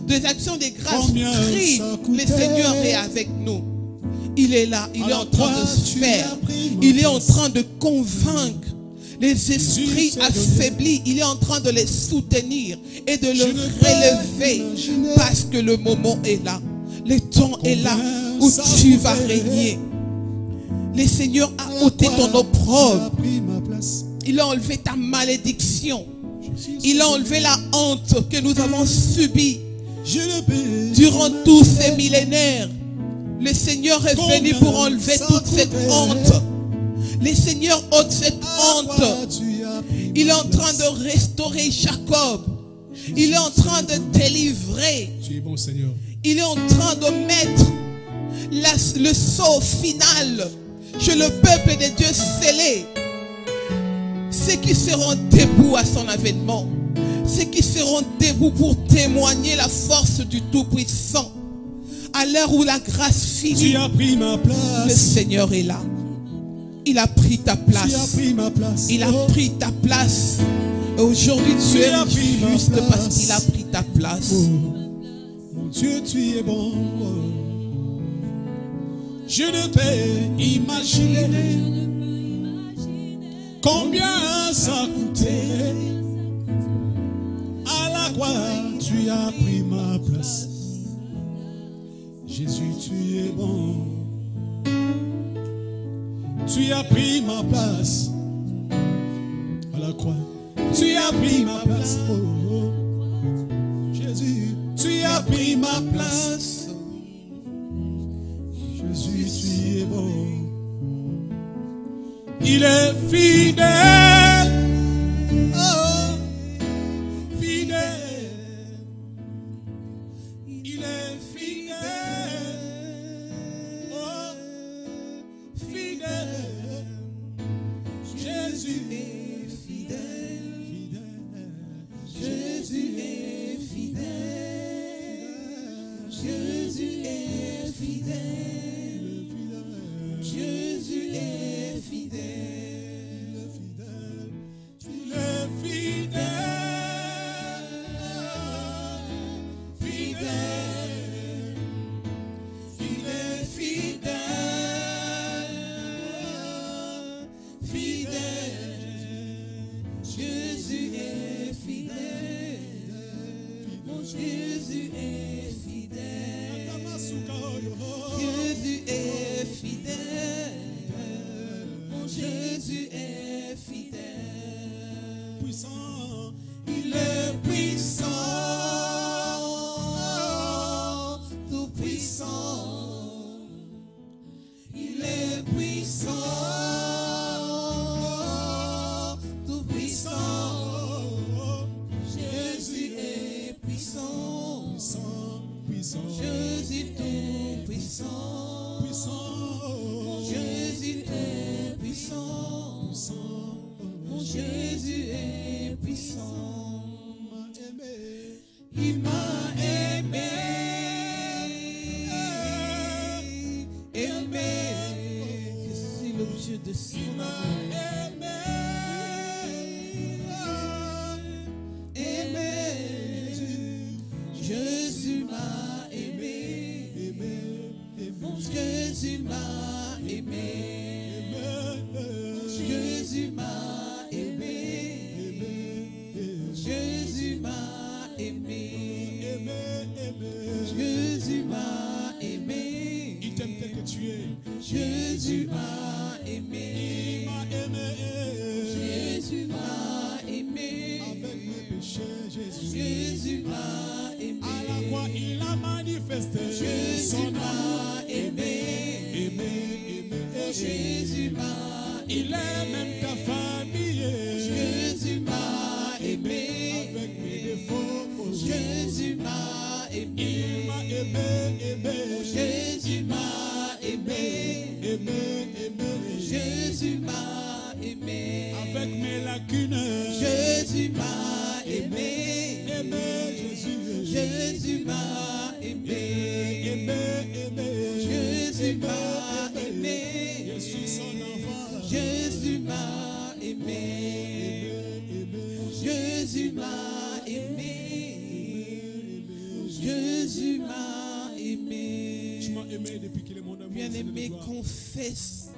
des actions de grâce, prie. Le Seigneur est avec nous. Il est là. Il est en train de faire. Il est en train de convaincre. Les esprits affaiblis, il est en train de les soutenir et de les relever parce que le moment est là. Le temps est là où tu vas régner. Le Seigneur a ôté ton opprobre. Il a enlevé ta malédiction. Il a enlevé la honte que nous avons subie durant tous ces millénaires. Le Seigneur est venu pour enlever toute cette honte. Le Seigneur ôte cette honte. Il est en train de restaurer Jacob. Il est en train de délivrer. Tu es bon, Seigneur. Il est en train de mettre le sceau final chez le peuple de Dieu scellé. Ceux qui seront debout à son avènement. Ceux qui seront debout pour témoigner la force du Tout-Puissant. À l'heure où la grâce finit, tu as pris ma place. Le Seigneur est là. Il a pris ta place. Tu as pris ma place. Il a pris ta place. Aujourd'hui, tu es juste parce qu'il a pris ta place. Mon Dieu, tu es bon. Je ne peux imaginer combien ça coûtait. À la croix, tu as pris ma place. Jésus, tu es bon. Tu as pris ma place. À la croix, tu as pris ma place. Oh, oh. Jésus, tu as pris ma place. Jésus, tu es bon. Il est fidèle. Oh, fidèle. Il est fidèle. Oh, fidèle. Jésus est fidèle. Jésus est fidèle. Jésus est fidèle. Jésus est fidèle. Il est fidèle. Fidèle. Il est fidèle. Fidèle. Jésus est fidèle. Mon Jésus est fidèle. Jésus est fidèle. Mon Jésus est fidèle. Puissant. Il est puissant. Tout puissant. Il est puissant. Tout puissant. Jésus est puissant. Puissant. Puissant. Jésus tout puissant. Puissant. Jésus est puissant. Puissant. Mon Jésus est puissant. Il m'a aimé. Il m'a aimé. Je suis l'objet de son Il m'a amour. aimé. Aimé. Jésus m'a aimé. Mon Jésus m'a aimé. Jésus m'a aimé. Jésus m'a aimé. Jésus m'a aimé. Il t'aime tel que tu es. Jésus m'a aimé. Il m'a aimé. Jésus m'a aimé. Avec mes péchés, Jésus. Jésus m'a aimé. À la croix, il a manifesté Jésus son m'a amour. aimé. Jésus m'a Il aime même ta famille. Jésus m'a aimé. Avec mes défauts. Jésus m'a aimé. Il m'a aimé. Jésus m'a aimé. Jésus m'a aimé. Avec mes lacunes. Jésus m'a aimé. Jésus. Jésus m'a aimé. Jésus m'a aimé. Je suis son enfant. Jésus m'a aimé. Jésus m'a aimé. Jésus m'a aimé. Tu m'as aimé depuis qu'il est mon amour. Bien-aimé, confesse.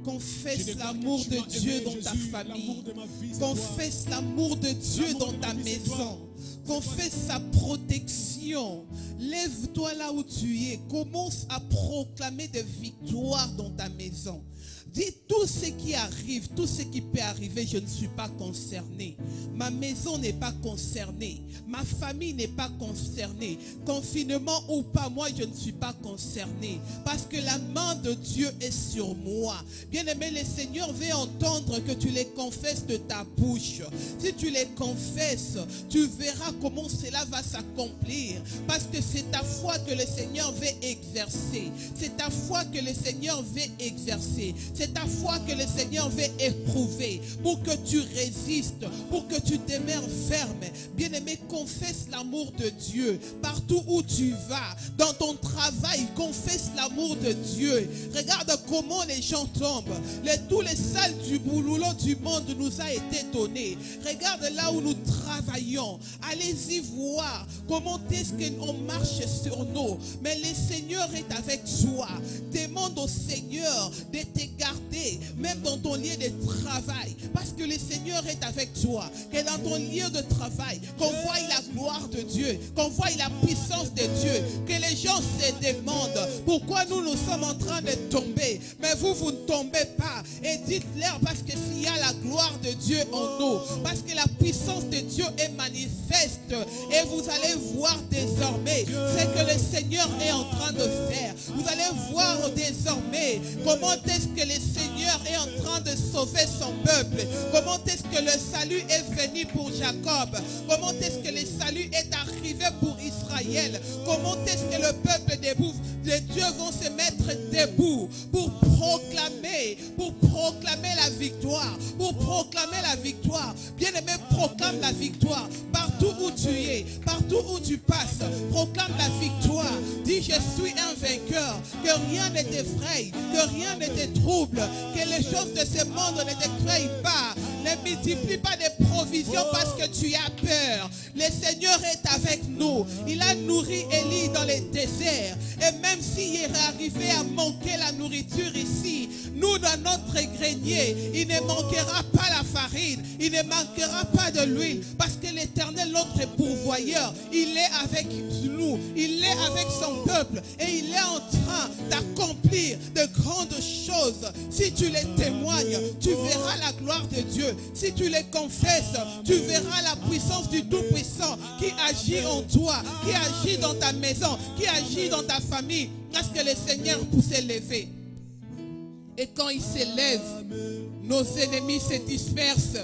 Confesse Je déclare l'amour que tu de m'as Dieu aimé, dans Jésus, ta famille. l'amour de ma vie, c'est toi. Confesse l'amour de Dieu L'amour dans de ta ma vie, c'est toi. maison. Confesse sa protection. Lève-toi là où tu es. Commence à proclamer des victoires dans ta maison. Dis tout ce qui arrive, tout ce qui peut arriver, je ne suis pas concerné. Ma maison n'est pas concernée. Ma famille n'est pas concernée. Confinement ou pas, moi je ne suis pas concerné. Parce que la main de Dieu est sur moi. Bien-aimé, le Seigneur veut entendre que tu les confesses de ta bouche. Si tu les confesses, tu verras comment cela va s'accomplir. Parce que c'est ta foi que le Seigneur veut exercer. C'est ta foi que le Seigneur veut exercer. C'est ta foi que le Seigneur veut éprouver pour que tu résistes, pour que tu demeures ferme. Bien-aimé, confesse l'amour de Dieu partout où tu vas, dans ton travail, confesse l'amour de Dieu. Regarde comment les gens tombent. Tous les salles du boulot du monde nous a été donné. Regarde là où nous travaillons. Allez-y voir comment est-ce qu'on marche sur nous. Mais le Seigneur est avec toi. Demande au Seigneur de te garder, même dans ton lieu de travail. Parce que le Seigneur est avec toi. Que dans ton lieu de travail, qu'on voie la gloire de Dieu, qu'on voie la puissance de Dieu. Que les gens se demandent pourquoi nous sommes en train de tomber. Mais vous ne tombez pas. Et dites-leur parce que s'il y a la gloire de Dieu en nous, parce que la puissance de Dieu est manifeste. Et vous allez voir désormais ce que le Seigneur est en train de faire. Vous allez voir désormais comment est-ce que le Seigneur est en train de sauver son peuple. Comment est-ce que le salut est venu pour Jacob. Comment est-ce que le salut est arrivé pour Israël. Comment est-ce que le peuple de Dieu vont se mettre debout pour proclamer la victoire. Pour proclamer la victoire. Bien-aimé, proclame la victoire. Partout où tu es, partout où tu passes, proclame la victoire. Dis, je suis un vainqueur. Que rien ne t'effraie, que rien ne te trouble, que les choses de ce monde ne t'effraient pas. Ne multiplie pas des provisions parce que tu as peur. Le Seigneur est avec nous. Il a nourri Élie dans les déserts. Et même s'il est arrivé à manquer la nourriture ici, nous dans notre grenier, il ne manquera pas la farine, il ne manquera pas de l'huile, parce que l'Éternel, notre pourvoyeur, il est avec nous, il est avec son peuple et il est en train d'accomplir de grandes choses. Si tu les témoignes, tu verras la gloire de Dieu. Si tu les confesses, tu verras la puissance du Tout-Puissant qui agit en toi, qui agit dans ta maison, qui agit dans ta famille, parce que le Seigneur s'est levé. Et quand il s'élève, nos ennemis se dispersent.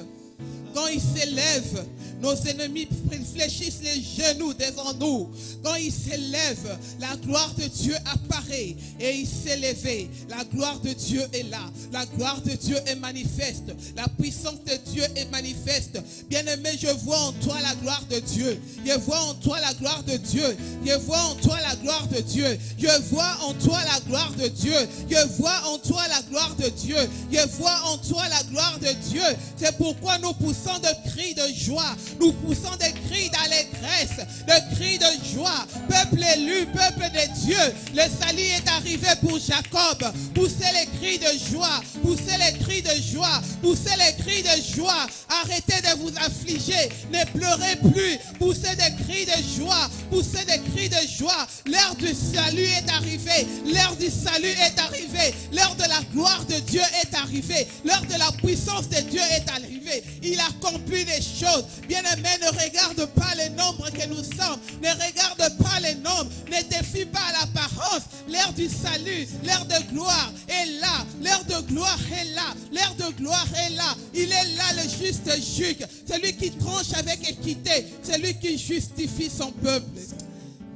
Quand il s'élève, nos ennemis fléchissent les genoux devant nous. Quand il s'élève, la gloire de Dieu apparaît et il s'est levé. La gloire de Dieu est là. La gloire de Dieu est manifeste. La puissance de Dieu est manifeste. Bien-aimé, je vois en toi la gloire de Dieu. Je vois en toi la gloire de Dieu. Je vois en toi la gloire de Dieu. Je vois en toi la gloire de Dieu. Je vois en toi la gloire de Dieu. Je vois en toi la gloire de Dieu. C'est pourquoi nous poussons de cris de joie. Nous poussons des cris d'allégresse, des cris de joie. Peuple élu, peuple de Dieu, le salut est arrivé pour Jacob. Poussez les cris de joie, poussez les cris de joie, poussez les cris de joie. Arrêtez de vous affliger, ne pleurez plus. Poussez des cris de joie, poussez des cris de joie. L'heure du salut est arrivée, l'heure du salut est arrivée, l'heure de la gloire de Dieu est arrivée, l'heure de la puissance de Dieu est arrivée. Il accomplit des choses. Bien-aimé, ne regarde pas les nombres que nous sommes. Ne regarde pas les nombres. Ne te fie pas à l'apparence. L'heure du salut, l'heure de gloire est là. L'heure de gloire est là. L'heure de gloire est là. Il est là, le juste juge. Celui qui tranche avec équité. Celui qui justifie son peuple.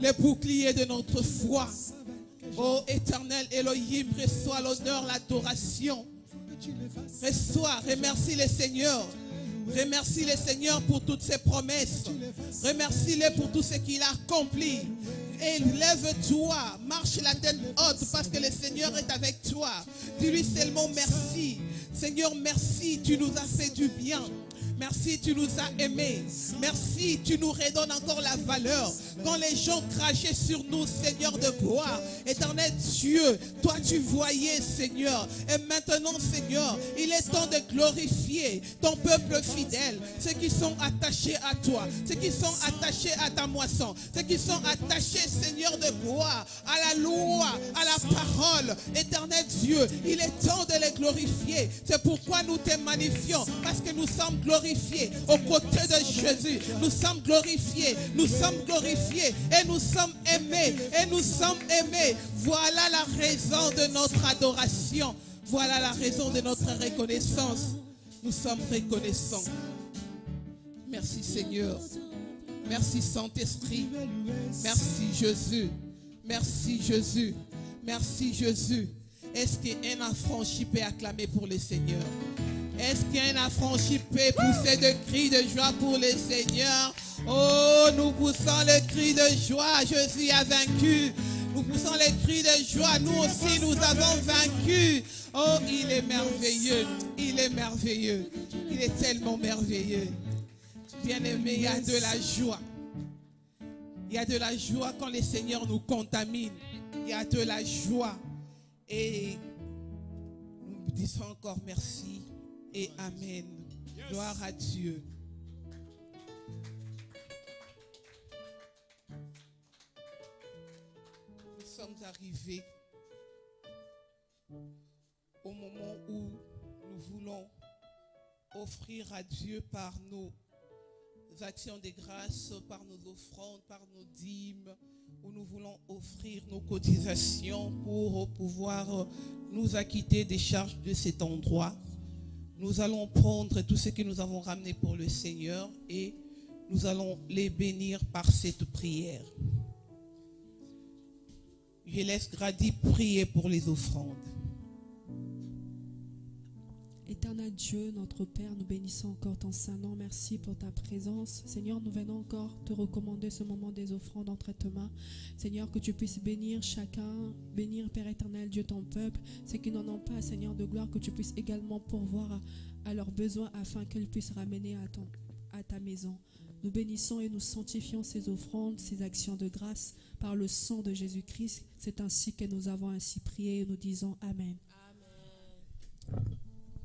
Le bouclier de notre foi. Ô éternel Elohim, reçois l'honneur, l'adoration. Reçois, remercie le Seigneur. Remercie le Seigneur pour toutes ses promesses. Remercie-le pour tout ce qu'il a accompli. Et lève-toi, marche la tête haute parce que le Seigneur est avec toi. Dis-lui seulement merci. Seigneur, merci, tu nous as fait du bien. Merci, tu nous as aimés. Merci, tu nous redonnes encore la valeur. Quand les gens crachaient sur nous, Seigneur de gloire, éternel Dieu, toi tu voyais, Seigneur. Et maintenant, Seigneur, il est temps de glorifier ton peuple fidèle. Ceux qui sont attachés à toi, ceux qui sont attachés à ta moisson, ceux qui sont attachés, Seigneur de gloire, à la loi, à la parole. Éternel Dieu, il est temps de les glorifier. C'est pourquoi nous te magnifions, parce que nous sommes glorifiés aux côtés de Jésus. Nous sommes glorifiés, et nous sommes aimés, Voilà la raison de notre adoration. Voilà la raison de notre reconnaissance. Nous sommes reconnaissants. Merci Seigneur. Merci Saint-Esprit. Merci Jésus. Merci Jésus. Merci Jésus. Est-ce qu'un affranchi peut acclamer pour le Seigneur? Est-ce qu'un affranchi peut pousser de cris de joie pour le Seigneur? Oh, nous poussons le cri de joie. Jésus a vaincu. Nous Ce sont les cris de joie. Nous aussi, nous avons vaincu. Oh, il est merveilleux. Il est merveilleux. Il est tellement merveilleux. Bien-aimé, il y a de la joie. Il y a de la joie quand le Seigneur nous contamine. Il y a de la joie. Et nous disons encore merci et amen. Gloire à Dieu. Nous sommes arrivés au moment où nous voulons offrir à Dieu par nos actions de grâce, par nos offrandes, par nos dîmes, où nous voulons offrir nos cotisations pour pouvoir nous acquitter des charges de cet endroit. Nous allons prendre tout ce que nous avons ramené pour le Seigneur et nous allons les bénir par cette prière. Je laisse Grady prier pour les offrandes. Éternel Dieu, notre Père, nous bénissons encore ton Saint-Nom. Merci pour ta présence. Seigneur, nous venons encore te recommander ce moment des offrandes entre tes mains. Seigneur, que tu puisses bénir chacun, bénir Père éternel Dieu ton peuple. Ceux qui n'en ont pas, Seigneur de gloire, que tu puisses également pourvoir à leurs besoins afin qu'ils puissent ramener à ta maison. Nous bénissons et nous sanctifions ces offrandes, ces actions de grâce par le sang de Jésus-Christ. C'est ainsi que nous avons ainsi prié et nous disons Amen.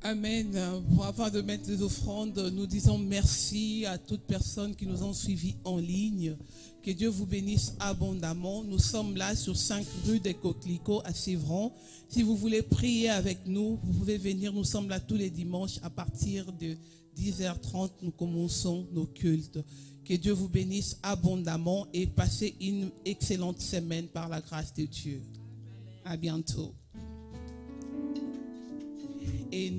Amen. Avant de mettre les offrandes, nous disons merci à toutes personnes qui nous ont suivis en ligne. Que Dieu vous bénisse abondamment. Nous sommes là sur 5 rue des Coquelicots à Sévran. Si vous voulez prier avec nous, vous pouvez venir. Nous sommes là tous les dimanches à partir de 10h30. Nous commençons nos cultes. Que Dieu vous bénisse abondamment et passez une excellente semaine par la grâce de Dieu. À bientôt. Et